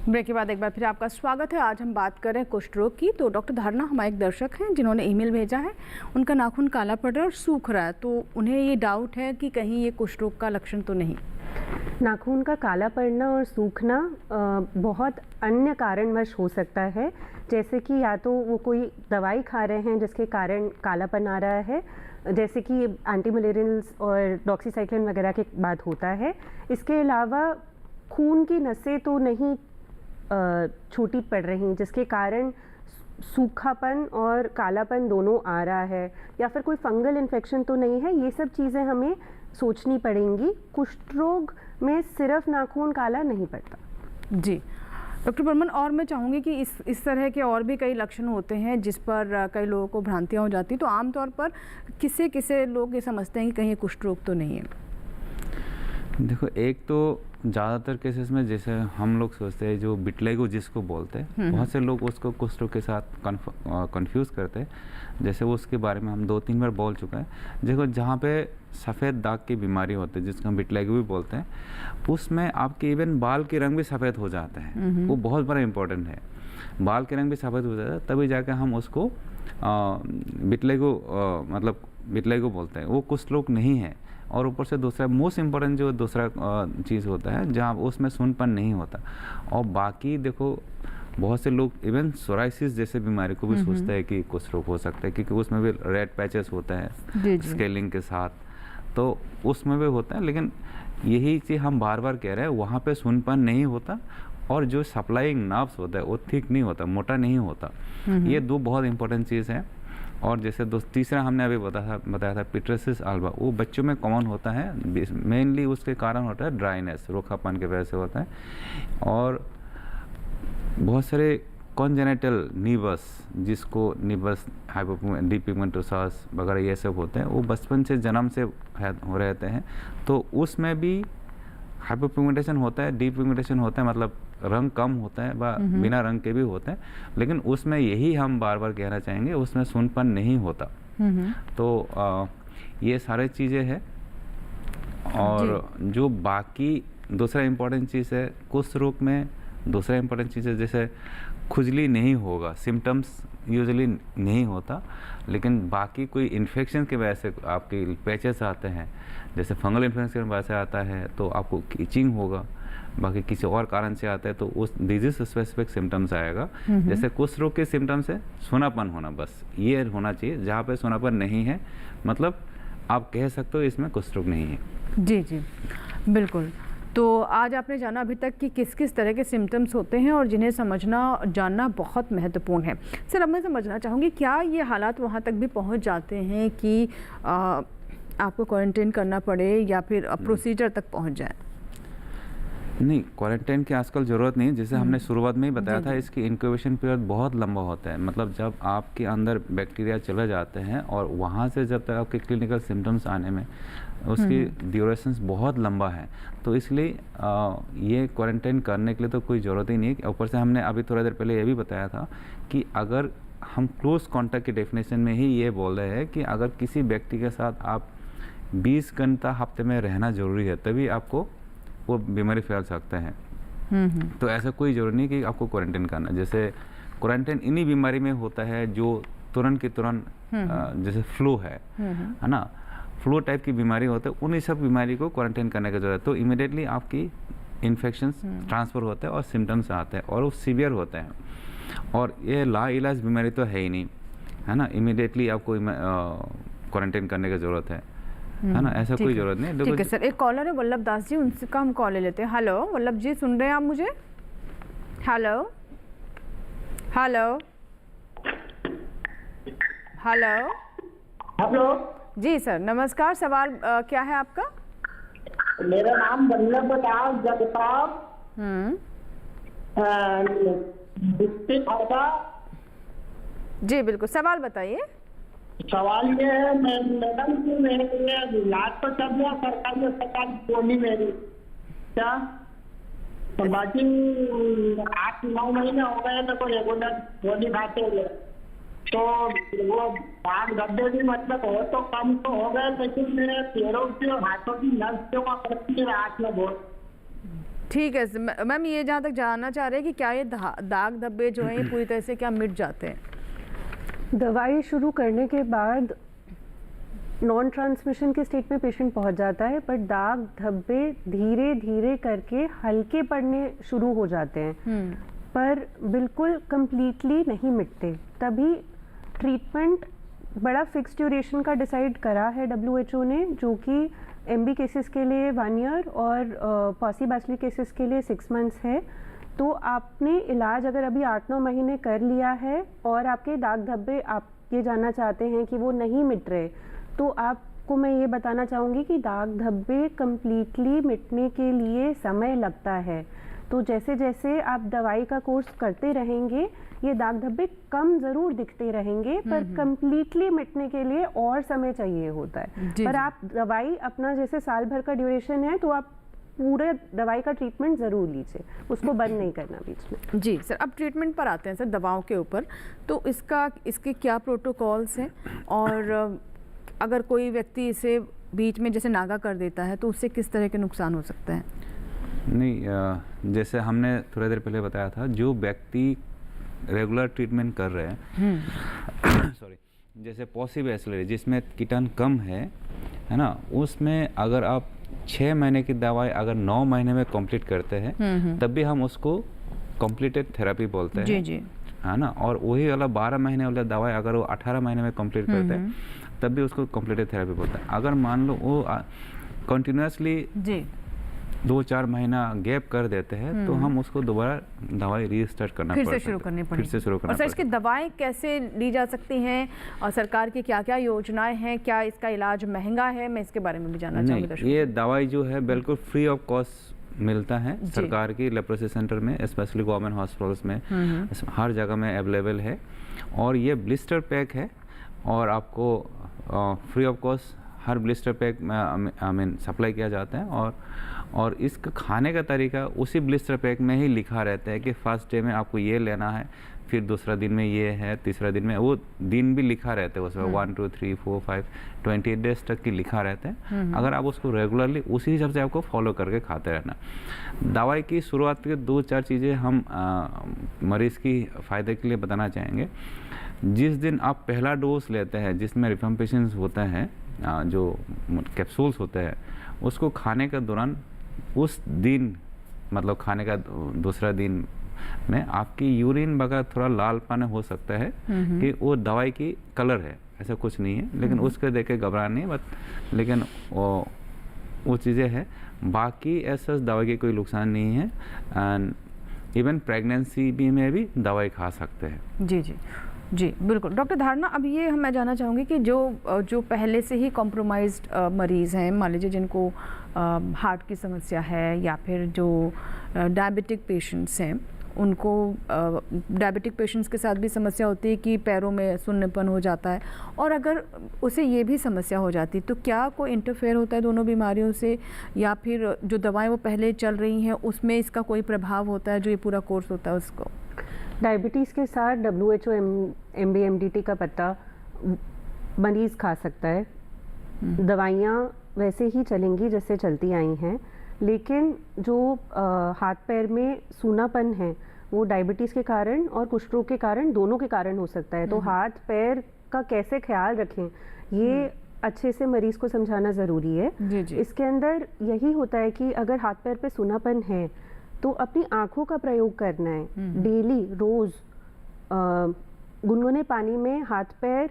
ब्रेक के बाद एक बार फिर आपका स्वागत है। आज हम बात कर रहे हैं कुष्ठ रोग की। तो डॉक्टर धारणा हमारे एक दर्शक हैं जिन्होंने ईमेल भेजा है, उनका नाखून काला पड़ रहा है और सूख रहा है, तो उन्हें ये डाउट है कि कहीं ये कुष्ठ रोग का लक्षण तो नहीं। नाखून का काला पड़ना और सूखना बहुत अन्य कारणवश हो सकता है, जैसे कि या तो वो कोई दवाई खा रहे हैं जिसके कारण कालापन आ रहा है, जैसे कि एंटी मलेरियल्स और डॉक्सीसाइक्लिन वगैरह के बाद होता है। इसके अलावा खून की नसें तो नहीं छोटी पड़ रही जिसके कारण सूखापन और कालापन दोनों आ रहा है, या फिर कोई फंगल इन्फेक्शन तो नहीं है। ये सब चीज़ें हमें सोचनी पड़ेंगी। कुष्ठ रोग में सिर्फ नाखून काला नहीं पड़ता। जी डॉक्टर बर्मन, और मैं चाहूँगी कि इस तरह के और भी कई लक्षण होते हैं जिस पर कई लोगों को भ्रांतियाँ हो जाती, तो आमतौर पर किसे लोग ये समझते हैं कि कहीं कुष्ठ रोग तो नहीं है? देखो, एक तो ज़्यादातर केसेस में जैसे हम लोग सोचते हैं जो विटिलिगो जिसको बोलते हैं, बहुत से लोग उसको कुष्ठ रोग के साथ कंफ्यूज करते हैं। जैसे वो उसके बारे में हम 2-3 बार बोल चुका है। देखो, जहाँ पे सफ़ेद दाग की बीमारी होती है जिसको हम विटिलिगो भी बोलते हैं, उसमें आपके इवन बाल के रंग भी सफ़ेद हो जाते हैं। वो बहुत बड़ा इम्पोर्टेंट है, बाल के रंग भी सफ़ेद हो जाता है, तभी जाकर हम उसको विटिलिगो मतलब विटिलिगो बोलते हैं। वो कुष्ठ रोग नहीं है। और ऊपर से दूसरा मोस्ट इम्पोर्टेंट जो दूसरा चीज़ होता है जहाँ उसमें सूनपन नहीं होता। और बाकी देखो, बहुत से लोग इवन सोराइसिस जैसे बीमारी को भी सोचते हैं कि कुष्ठ रोग हो सकता है, क्योंकि उसमें भी रेड पैचेस होता है स्केलिंग के साथ, तो उसमें भी होता है। लेकिन यही चीज़ हम बार बार कह रहे हैं, वहाँ पे सूनपन नहीं होता और जो सप्लाइंग नर्व्स होता है वो थिक नहीं होता, मोटा नहीं होता। ये दो बहुत इंपॉर्टेंट चीज़ है। और जैसे तीसरा हमने अभी बताया था पिट्रोसिस अल्बा, वो बच्चों में कॉमन होता है। मेनली उसके कारण होता है ड्राइनेस, रूखापन की वजह से होता है। और बहुत सारे कॉन्जेनिटल नीवस, जिसको नीवस डिपिगमेंटोसास वगैरह ये सब होते हैं, वो बचपन से जन्म से हो रहते हैं, तो उसमें भी हाइपोपिगमेंटेशन होता है, डिपिगमेंटेशन होता है, मतलब रंग कम होता है, बिना रंग के भी होते हैं। लेकिन उसमें यही हम बार बार कहना चाहेंगे, उसमें सूनपन नहीं होता। तो ये सारे चीज़ें हैं। और जो बाकी दूसरा इम्पोर्टेंट चीज़ है कुष्ठ रोग में, दूसरा इम्पोर्टेंट चीज़ है जैसे खुजली नहीं होगा, सिम्टम्स यूजुअली नहीं होता, लेकिन बाकी कोई इन्फेक्शन की वजह से आपके पैचेस आते हैं, जैसे फंगल इन्फेक्शन की वजह से आता है तो आपको इचिंग होगा। बाकी किसी और कारण से आता है तो उस डिजीज स्पेसिफिक सिम्टम्स आएगा। जैसे कुष्ठ रोग के सिम्टम्स है सोनापन होना, बस ये होना चाहिए। जहाँ पे सोनापन नहीं है, मतलब आप कह सकते हो इसमें कुष्ठ रोग नहीं है। जी जी बिल्कुल। तो आज आपने जाना अभी तक कि किस किस तरह के सिम्टम्स होते हैं और जिन्हें समझना जानना बहुत महत्वपूर्ण है। सर, अब मैं समझना चाहूँगी, क्या ये हालात वहाँ तक भी पहुँच जाते हैं कि आपको क्वारंटाइन करना पड़े या फिर प्रोसीजर तक पहुँच जाए? नहीं, क्वारंटाइन की आजकल ज़रूरत नहीं है। जैसे हमने शुरुआत में ही बताया था, इसकी इंक्यूबेशन पीरियड बहुत लंबा होता है। मतलब जब आपके अंदर बैक्टीरिया चले जाते हैं और वहाँ से जब तक आपके क्लिनिकल सिम्टम्स आने में उसकी ड्यूरेशंस बहुत लंबा है, तो इसलिए ये क्वारंटाइन करने के लिए तो कोई ज़रूरत ही नहीं है। ऊपर से हमने अभी थोड़ा देर पहले ये भी बताया था कि अगर हम क्लोज कॉन्टैक्ट की डेफिनेशन में ही ये बोल रहे हैं कि अगर किसी व्यक्ति के साथ आप 20 घंटा हफ्ते में रहना ज़रूरी है, तभी आपको वो बीमारी फैल सकते हैं। तो ऐसा कोई जरूरी नहीं कि आपको क्वारंटाइन करना। जैसे क्वारंटाइन इन्हीं बीमारी में होता है जो तुरंत की तुरंत, जैसे फ्लू है ना, फ्लू टाइप की बीमारी होता है, उन्हीं सब बीमारी को क्वारंटाइन करने की जरूरत है। तो इमिडिएटली आपकी इन्फेक्शंस ट्रांसफ़र होते हैं और सिम्टम्स आते हैं और वो सीवियर होते हैं। और ये लाइलाज बीमारी तो है ही नहीं, है ना। इमिडिएटली आपको क्वारंटाइन करने की ज़रूरत है ना, ऐसा कोई जरूरत नहीं। ठीक है सर, एक कॉलर है वल्लभ दास जी, उनका हम कॉल ले लेते हैं। हेलो वल्लभ जी, सुन रहे हैं आप मुझे? हेलो हेलो हेलो हेलो जी सर, नमस्कार। सवाल क्या है आपका? मेरा नाम वल्लभ दास जगताप, डिस्ट्रिक्ट हरदा। जी बिल्कुल, सवाल बताइए। सवाल ये है, मैडम की मेरे इलाज तो चल गया सरकारी अस्पताल सोनी मेरी, क्या तो बाकी 8-9 महीने हो गए मेरे को रेगुलर गोली खाते हुए। तो वो दाग धब्बे भी मतलब हो तो कम तो हो गए, लेकिन मेरे पैरों की और हाथों की नस का करती है हाथ में बहुत। ठीक है मैम, ये जहाँ तक जानना चाह रहे हैं कि क्या ये दाग धब्बे जो हैं ये पूरी तरह से क्या मिट जाते हैं? दवाई शुरू करने के बाद नॉन ट्रांसमिशन के स्टेट में पेशेंट पहुंच जाता है, पर दाग धब्बे धीरे धीरे करके हल्के पड़ने शुरू हो जाते हैं, पर बिल्कुल कंप्लीटली नहीं मिटते। तभी ट्रीटमेंट बड़ा फिक्स ड्यूरेशन का डिसाइड करा है WHO ने, जो कि MB केसेस के लिए 1 ईयर और पॉसिबैसिली केसेस के लिए 6 मंथ्स है। तो आपने इलाज अगर अभी 8-9 महीने कर लिया है और आपके दाग धब्बे आप ये जानना चाहते हैं कि वो नहीं मिट रहे, तो आपको मैं ये बताना चाहूँगी कि दाग धब्बे कम्प्लीटली मिटने के लिए समय लगता है। तो जैसे जैसे आप दवाई का कोर्स करते रहेंगे ये दाग धब्बे कम ज़रूर दिखते रहेंगे, पर कंप्लीटली मिटने के लिए और समय चाहिए होता है। पर आप दवाई अपना जैसे साल भर का ड्यूरेशन है तो आप पूरे दवाई का ट्रीटमेंट ज़रूर लीजिए, उसको बंद नहीं करना बीच में। जी सर, अब ट्रीटमेंट पर आते हैं सर, दवाओं के ऊपर। तो इसके क्या प्रोटोकॉल्स हैं, और अगर कोई व्यक्ति इसे बीच में जैसे नागा कर देता है तो उससे किस तरह के नुकसान हो सकते हैं? नहीं, जैसे हमने थोड़ी देर पहले बताया था, जो व्यक्ति रेगुलर ट्रीटमेंट कर रहे हैं सॉरी, जैसे पॉसिबल एसिलरी जिसमें कीटाणु कम है ना, उसमें अगर आप 6 महीने की दवाई अगर 9 महीने में कंप्लीट करते हैं तब भी हम उसको कंप्लीटेड थेरेपी बोलते हैं। जी है ना। और वही वाला 12 महीने वाला दवाई अगर वो 18 महीने में कंप्लीट करते हैं तब भी उसको कंप्लीटेड थेरेपी बोलते हैं। अगर मान लो वो कंटिन्यूसली 2-4 महीना गैप कर देते हैं तो हम उसको दोबारा दवाई रीस्टार्ट करना पड़ता है, फिर से शुरू करनी पड़ेगी। और सर इसकी दवाएं कैसे ली जा सकती हैं, और सरकार की क्या क्या योजनाएं हैं, क्या इसका इलाज महंगा है, मैं इसके बारे में भी जानना चाहूँगी। ये दवाई जो है बिल्कुल फ्री ऑफ कॉस्ट मिलता है सरकार की लेप्रोसी सेंटर में, स्पेशली गवर्नमेंट हॉस्पिटल्स में, हर जगह में अवेलेबल है। और ये ब्लिस्टर पैक है और आपको free of cost her blister pack में सप्लाई किया जाता है। और इसका खाने का तरीका उसी ब्लिस्टर पैक में ही लिखा रहता है कि फर्स्ट डे में आपको ये लेना है, फिर दूसरा दिन में ये है, तीसरा दिन में, वो दिन भी लिखा रहता है उसमें 1 2 3 4 5 28 डेज तक की लिखा रहता है। अगर आप उसको रेगुलरली उसी हिसाब से आपको फॉलो करके खाते रहना। दवाई की शुरुआत के 2-4 चीज़ें हम मरीज़ की फ़ायदे के लिए बताना चाहेंगे। जिस दिन आप पहला डोज लेते हैं जिसमें रिफम्पेशंस होते हैं, जो कैप्सूल्स होते हैं, उसको खाने के दौरान उस दिन मतलब खाने का दूसरा दिन में आपकी यूरिन वगैरह थोड़ा लालपन हो सकता है कि वो दवाई की कलर है, ऐसा कुछ नहीं है, लेकिन उसके देख के घबराना नहीं, बट लेकिन वो चीज़ें हैं। बाकी ऐसा दवाई की कोई नुकसान नहीं है। एंड इवन प्रेगनेंसी में भी दवाई खा सकते हैं। जी जी जी बिल्कुल। डॉक्टर धारणा, अब ये मैं जानना चाहूँगी कि जो पहले से ही कॉम्प्रोमाइज्ड मरीज़ हैं, मान लीजिए जिनको हार्ट की समस्या है, या फिर जो डायबिटिक पेशेंट्स हैं, उनको डायबिटिक पेशेंट्स के साथ भी समस्या होती है कि पैरों में सुन्नपन हो जाता है, और अगर उसे ये भी समस्या हो जाती तो क्या कोई इंटरफेयर होता है दोनों बीमारियों से, या फिर जो दवाएं वो पहले चल रही हैं उसमें इसका कोई प्रभाव होता है, जो ये पूरा कोर्स होता है उसको? डायबिटीज़ के साथ WHO MBMDT का पत्ता मरीज़ खा सकता है। दवाइयाँ वैसे ही चलेंगी जैसे चलती आई हैं, लेकिन जो हाथ पैर में सूनापन है वो डायबिटीज़ के कारण और कुष्ठ रोग के कारण, दोनों के कारण हो सकता है। तो हाथ पैर का कैसे ख्याल रखें ये अच्छे से मरीज़ को समझाना ज़रूरी है। जी। इसके अंदर यही होता है कि अगर हाथ पैर पे सूनापन है तो अपनी आँखों का प्रयोग करना है। डेली रोज़ गुनगुने पानी में हाथ पैर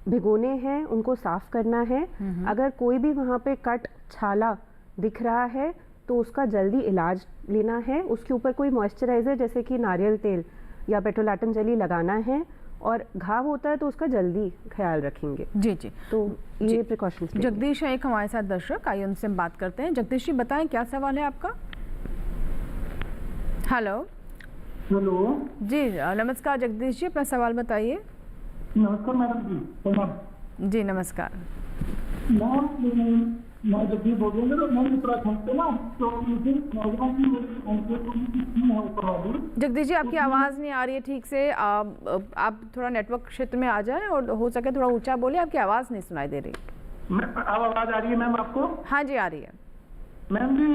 भिगोने हैं, उनको साफ करना है। अगर कोई भी वहाँ पे कट छाला दिख रहा है तो उसका जल्दी इलाज लेना है। उसके ऊपर कोई मॉइस्चराइज़र जैसे कि नारियल तेल या पेट्रोलैटम जेली लगाना है, और घाव होता है तो उसका जल्दी ख्याल रखेंगे। जी जी, तो ये प्रिकॉशंस। जगदीश है एक हमारे साथ दर्शक, आइए उनसे बात करते हैं। जगदीश जी बताएं क्या सवाल है आपका? हेलो। हेलो जी नमस्कार जगदीश जी, अपना सवाल बताइए। नमस्कार मैडम जी। जी नमस्कार। मैं जब भी बोलूँगा तो मैं उत्तराखंड से ना, तो जगदीश जी आपकी आवाज़ नहीं आ रही है ठीक से, आप थोड़ा नेटवर्क क्षेत्र में आ जाएं और हो सके थोड़ा ऊंचा बोले, आपकी आवाज़ नहीं सुनाई दे रही। अब आवाज़ आ रही है मैम आपको? हाँ जी आ रही है। मैम जी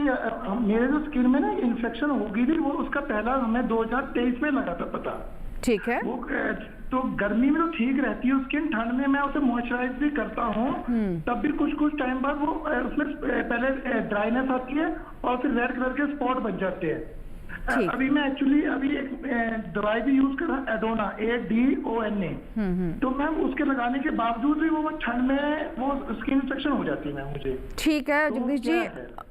मेरे जो स्किन में ना इन्फेक्शन हो गई थी, वो उसका पहला हमें 2023 में लगा था पता। ठीक है। वो तो गर्मी में तो ठीक रहती है स्किन, ठंड में मैं उसे मॉइस्चराइज भी करता हूँ, तब भी कुछ टाइम बाद वो उसमें पहले ड्राइनेस आती है और फिर रेड कलर के स्पॉट बन जाते हैं। अभी मैं एक्चुअली अभी एक दवाई भी यूज कर रहा हूँ, एडोना ADONA, तो मैम उसके लगाने के बावजूद भी वो ठंड में वो स्किन इन्फेक्शन हो जाती है मैम मुझे। ठीक है जगदीश जी,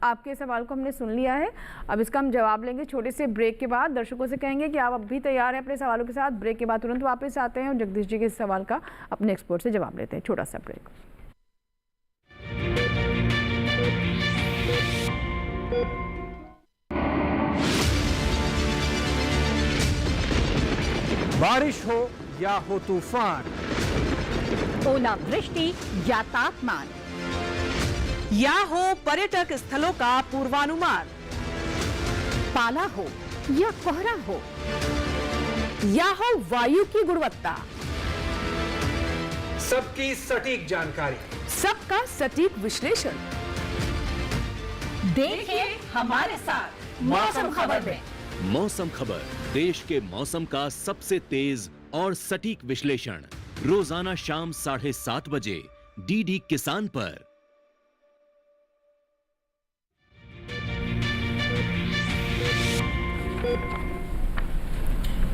आपके सवाल को हमने सुन लिया है। अब इसका हम जवाब लेंगे छोटे से ब्रेक के बाद। दर्शकों से कहेंगे कि आप अब भी तैयार हैं अपने सवालों के साथ। ब्रेक के बाद तुरंत वापस आते हैं और जगदीश जी के इस सवाल का अपने एक्सपर्ट से जवाब लेते हैं। छोटा सा ब्रेक। बारिश हो या हो तूफान, ओलावृष्टि या तापमान, या हो पर्यटक स्थलों का पूर्वानुमान, पाला हो या कोहरा हो, या हो वायु की गुणवत्ता, सबकी सटीक जानकारी, सबका सटीक विश्लेषण। देखिए हमारे साथ मौसम खबर में। मौसम खबर, देश के मौसम का सबसे तेज और सटीक विश्लेषण, रोजाना शाम 7:30 बजे डीडी किसान पर।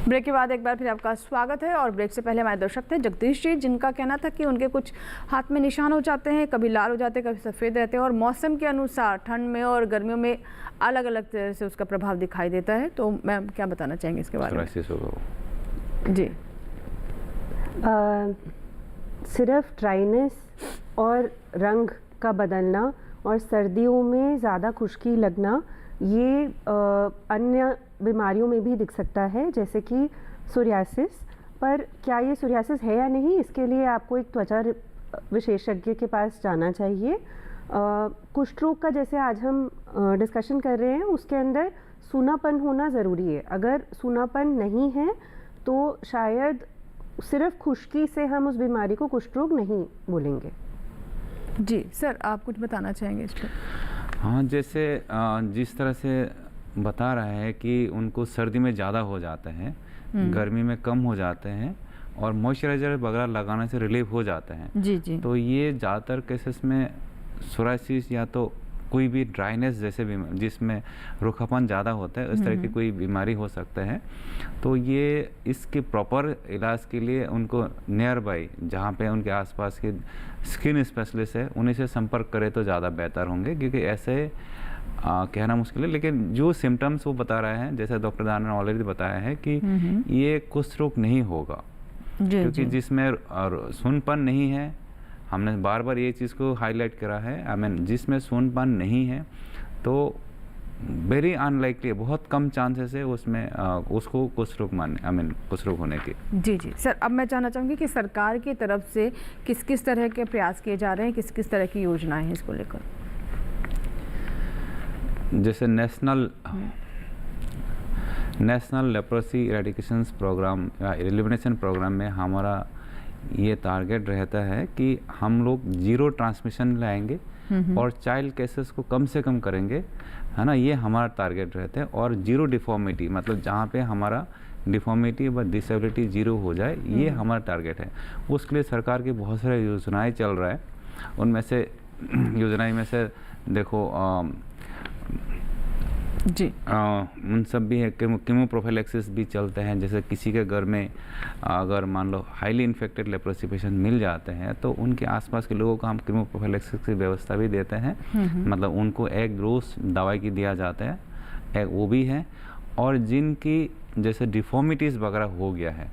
ब्रेक के बाद एक बार फिर आपका स्वागत है। और ब्रेक से पहले हमारे दर्शक थे जगदीश जी, जिनका कहना था कि उनके कुछ हाथ में निशान हो जाते हैं, कभी लाल हो जाते हैं, कभी सफ़ेद रहते हैं, और मौसम के अनुसार ठंड में और गर्मियों में अलग अलग तरह से उसका प्रभाव दिखाई देता है। तो मैम क्या बताना चाहेंगे इसके बारे में? जी, सिर्फ ड्राइनेस और रंग का बदलना और सर्दियों में ज़्यादा खुश्की लगना, ये अन्य बीमारियों में भी दिख सकता है, जैसे कि सोरियासिस। पर क्या ये सोरियासिस है या नहीं, इसके लिए आपको एक त्वचा विशेषज्ञ के पास जाना चाहिए। कुष्ठ रोग का जैसे आज हम डिस्कशन कर रहे हैं, उसके अंदर सूनापन होना ज़रूरी है। अगर सूनापन नहीं है तो शायद सिर्फ खुश्की से हम उस बीमारी को कुष्ठ रोग नहीं बोलेंगे। जी सर, आप कुछ बताना चाहेंगे इस पर? हाँ, जैसे जिस तरह से बता रहा है कि उनको सर्दी में ज़्यादा हो जाते हैं, गर्मी में कम हो जाते हैं, और मॉइस्चराइजर वगैरह लगाने से रिलीफ हो जाते हैं। जी जी। तो ये ज़्यादातर केसेस में सोराइसिस या तो कोई भी ड्राइनेस जैसे बीमारी जिसमें रूखापन ज़्यादा होता है, इस तरह की कोई बीमारी हो सकता है। तो ये इसके प्रॉपर इलाज के लिए उनको नियर बाई जहाँ पे उनके आसपास के स्किन स्पेशलिस्ट है उन्हीं से संपर्क करें तो ज़्यादा बेहतर होंगे, क्योंकि ऐसे कहना मुश्किल है। लेकिन जो सिम्टम्स वो बता रहे हैं, जैसे डॉक्टर दान ने ऑलरेडी बताया है कि ये कुष्ठ रोग नहीं होगा, क्योंकि जिसमें सूनपन नहीं है, हमने बार बार ये चीज़ को हाईलाइट करा है, जिसमें सूनपन नहीं है तो वेरी अनलाइकली, बहुत कम चांसेस है उसमें उसको कुष्ठ रोग कुष्ठ रोग होने के। जी जी सर, अब मैं जानना चाहूँगी कि सरकार की तरफ से किस किस तरह के प्रयास किए जा रहे हैं, किस किस तरह की योजनाएं हैं इसको लेकर? जैसे नेशनल लेप्रोसी इरेडिकेशन प्रोग्राम या एलिमिनेशन प्रोग्राम में हमारा ये टारगेट रहता है कि हम लोग जीरो ट्रांसमिशन लाएंगे और चाइल्ड केसेस को कम से कम करेंगे, है ना। ये हमारा टारगेट रहता है। और जीरो डिफॉर्मिटी, मतलब जहाँ पे हमारा डिफॉर्मिटी व डिसेबिलिटी जीरो हो जाए, ये हमारा टारगेट है। उसके लिए सरकार की बहुत सारी योजनाएं चल रहा है। उनमें से योजनाएं में से देखो जी उन सब भी है, कीमो प्रोफाइलैक्सिस भी चलते हैं। जैसे किसी के घर में अगर मान लो हाईली इन्फेक्टेड लेप्रोसी पेशेंट मिल जाते हैं तो उनके आसपास के लोगों को हम कीमो प्रोफाइलैक्सिस की व्यवस्था भी देते हैं। मतलब उनको एक डोज दवाई की दिया जाता है, एक वो भी है। और जिनकी जैसे डिफॉर्मिटीज़ वगैरह हो गया है,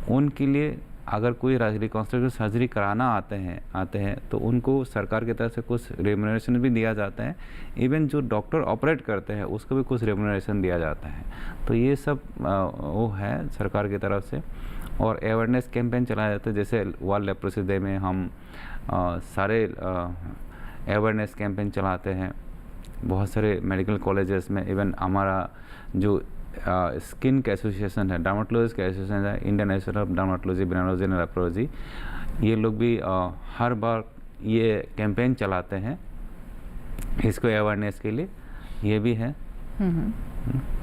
उनके लिए अगर कोई रिकॉन्स्ट्रक्टिव सर्जरी कराना आते हैं तो उनको सरकार की तरफ से कुछ रेम्यूनरेशन भी दिया जाता है। इवन जो डॉक्टर ऑपरेट करते हैं उसको भी कुछ रेम्यूनरेशन दिया जाता है। तो ये सब वो है सरकार की तरफ से। और अवेयरनेस कैंपेन चलाया जाता है, जैसे वर्ल्ड लेप्रोसी डे में हम सारे अवेयरनेस कैंपेन चलाते हैं बहुत सारे मेडिकल कॉलेजेस में। इवन हमारा जो स्किन के एसोसिएशन है, डर्मेटोलॉजी के एसोसिएशन है, Indian association of dermatology, venereology and leprology, ये लोग भी हर बार ये कैंपेन चलाते हैं इसको अवेयरनेस के लिए, ये भी है।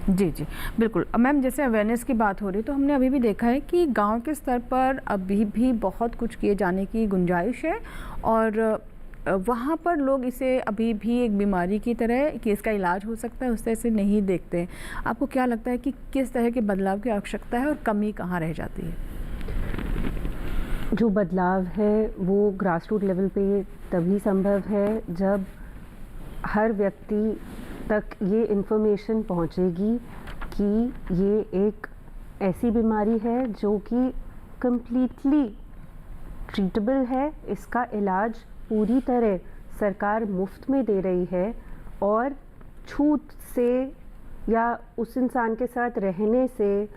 जी जी बिल्कुल। मैम, जैसे अवेयरनेस की बात हो रही तो हमने अभी भी देखा है कि गांव के स्तर पर अभी भी बहुत कुछ किए जाने की गुंजाइश है, और वहाँ पर लोग इसे अभी भी एक बीमारी की तरह कि इसका इलाज हो सकता है उस तरह से नहीं देखते हैं। आपको क्या लगता है कि किस तरह के बदलाव की आवश्यकता है और कमी कहाँ रह जाती है? जो बदलाव है वो ग्रास रूट लेवल पे तभी संभव है जब हर व्यक्ति तक ये इन्फॉर्मेशन पहुँचेगी कि ये एक ऐसी बीमारी है जो कि कम्प्लीटली ट्रीटेबल है, इसका इलाज पूरी तरह सरकार मुफ्त में दे रही है, और छूत से या उस इंसान के साथ रहने से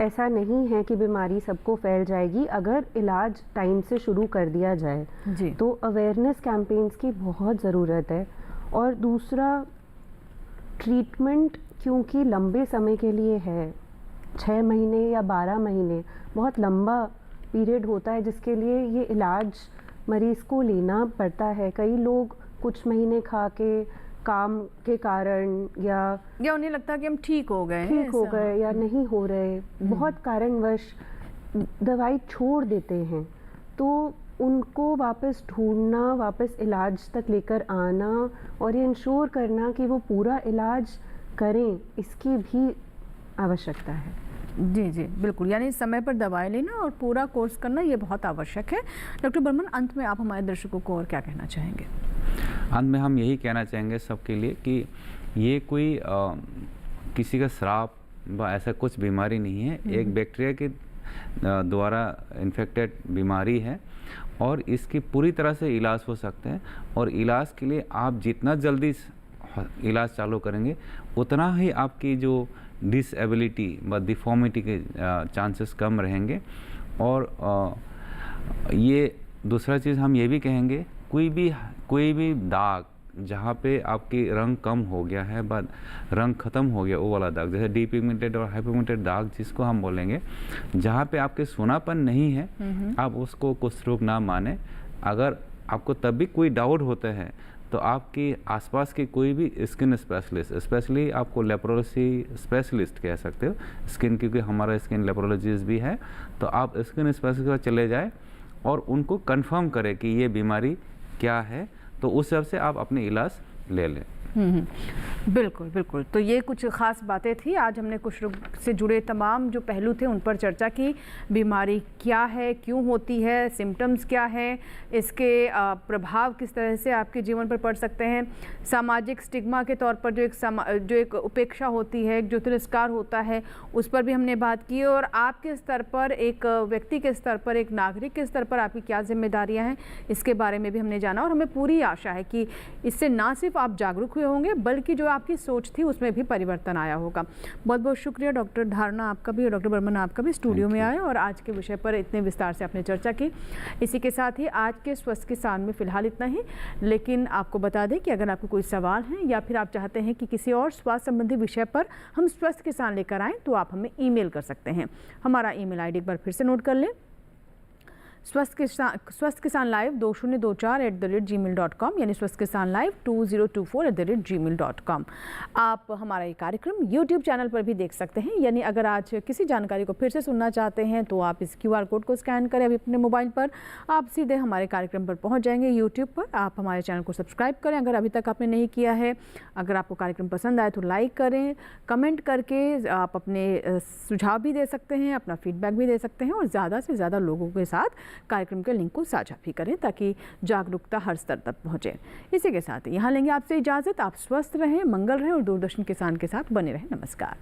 ऐसा नहीं है कि बीमारी सबको फैल जाएगी अगर इलाज टाइम से शुरू कर दिया जाए जी। तो अवेयरनेस कैंपेन्स की बहुत ज़रूरत है। और दूसरा, ट्रीटमेंट क्योंकि लंबे समय के लिए है, 6 महीने या 12 महीने बहुत लंबा पीरियड होता है जिसके लिए ये इलाज मरीज़ को लेना पड़ता है। कई लोग कुछ महीने खा के काम के कारण या उन्हें लगता है कि हम ठीक हो गए या नहीं हो रहे, बहुत कारणवश दवाई छोड़ देते हैं। तो उनको वापस ढूंढना, वापस इलाज तक लेकर आना और ये इंश्योर करना कि वो पूरा इलाज करें, इसकी भी आवश्यकता है। जी जी बिल्कुल, यानी समय पर दवाई लेना और पूरा कोर्स करना ये बहुत आवश्यक है। डॉक्टर बर्मन, अंत में आप हमारे दर्शकों को और क्या कहना चाहेंगे? अंत में हम यही कहना चाहेंगे सबके लिए कि ये कोई किसी का श्राप व ऐसा कुछ बीमारी नहीं है, एक बैक्टीरिया के द्वारा इन्फेक्टेड बीमारी है और इसकी पूरी तरह से इलाज हो सकते हैं। और इलाज के लिए आप जितना जल्दी इलाज चालू करेंगे उतना ही आपकी जो डिसेबिलिटी व डिफॉर्मिटी के चांसेस कम रहेंगे। और ये दूसरा चीज़ हम ये भी कहेंगे, कोई भी दाग जहाँ पे आपकी रंग कम हो गया है, बाद रंग ख़त्म हो गया, वो वाला दाग, जैसे डीपिगमेंटेड और हाइपरपिगमेंटेड दाग जिसको हम बोलेंगे, जहाँ पे आपके सूनापन नहीं है, आप उसको कुष्ठ रोग ना माने। अगर आपको तब भी कोई डाउट होता है तो आपके आसपास के कोई भी स्किन स्पेशलिस्ट, स्पेशली आपको लेप्रोलॉजी स्पेशलिस्ट कह सकते हो, स्किन, क्योंकि हमारा स्किन लेप्रोलॉजिस्ट भी है, तो आप स्किन स्पेशलिस्ट के पास चले जाए और उनको कंफर्म करें कि ये बीमारी क्या है, तो उस हिसाब से आप अपनी इलाज ले लें। बिल्कुल बिल्कुल। तो ये कुछ ख़ास बातें थी। आज हमने कुष्ठ रोग से जुड़े तमाम जो पहलू थे उन पर चर्चा की। बीमारी क्या है, क्यों होती है, सिम्टम्स क्या है, इसके प्रभाव किस तरह से आपके जीवन पर पड़ सकते हैं, सामाजिक स्टिग्मा के तौर पर जो एक उपेक्षा होती है, जो तिरस्कार होता है, उस पर भी हमने बात की। और आपके स्तर पर, एक व्यक्ति के स्तर पर, एक नागरिक के स्तर पर आपकी क्या जिम्मेदारियाँ हैं, इसके बारे में भी हमने जाना। और हमें पूरी आशा है कि इससे ना सिर्फ आप जागरूक हुए होंगे बल्कि जो आपकी सोच थी उसमें भी परिवर्तन आया होगा। बहुत बहुत शुक्रिया डॉक्टर धारणा आपका भी और डॉक्टर बर्मन आपका भी स्टूडियो में आए और आज के विषय पर इतने विस्तार से आपने चर्चा की। इसी के साथ ही आज के स्वस्थ किसान में फिलहाल इतना ही, लेकिन आपको बता दें कि अगर आपको कोई सवाल है या फिर आप चाहते हैं कि किसी और स्वास्थ्य संबंधी विषय पर हम स्वस्थ किसान लेकर आएँ तो आप हमें ईमेल कर सकते हैं। हमारा ईमेल आईडी एक बार फिर से नोट कर लें, स्वस्थ किसान लाइव 2024@gmail.com, यानी स्वस्थ किसान लाइव 2024@gmail.com। आप हमारा ये कार्यक्रम YouTube चैनल पर भी देख सकते हैं, यानी अगर आज किसी जानकारी को फिर से सुनना चाहते हैं तो आप इस QR कोड को स्कैन करें अभी अपने मोबाइल पर, आप सीधे हमारे कार्यक्रम पर पहुंच जाएंगे YouTube पर। आप हमारे चैनल को सब्सक्राइब करें अगर अभी तक आपने नहीं किया है। अगर आपको कार्यक्रम पसंद आए तो लाइक करें, कमेंट करके आप अपने सुझाव भी दे सकते हैं, अपना फीडबैक भी दे सकते हैं और ज़्यादा से ज़्यादा लोगों के साथ कार्यक्रम के लिंक को साझा भी करें ताकि जागरूकता हर स्तर तक पहुंचे। इसी के साथ यहाँ लेंगे आपसे इजाज़त। आप स्वस्थ रहें, मंगल रहें और दूरदर्शन किसान के साथ बने रहें। नमस्कार।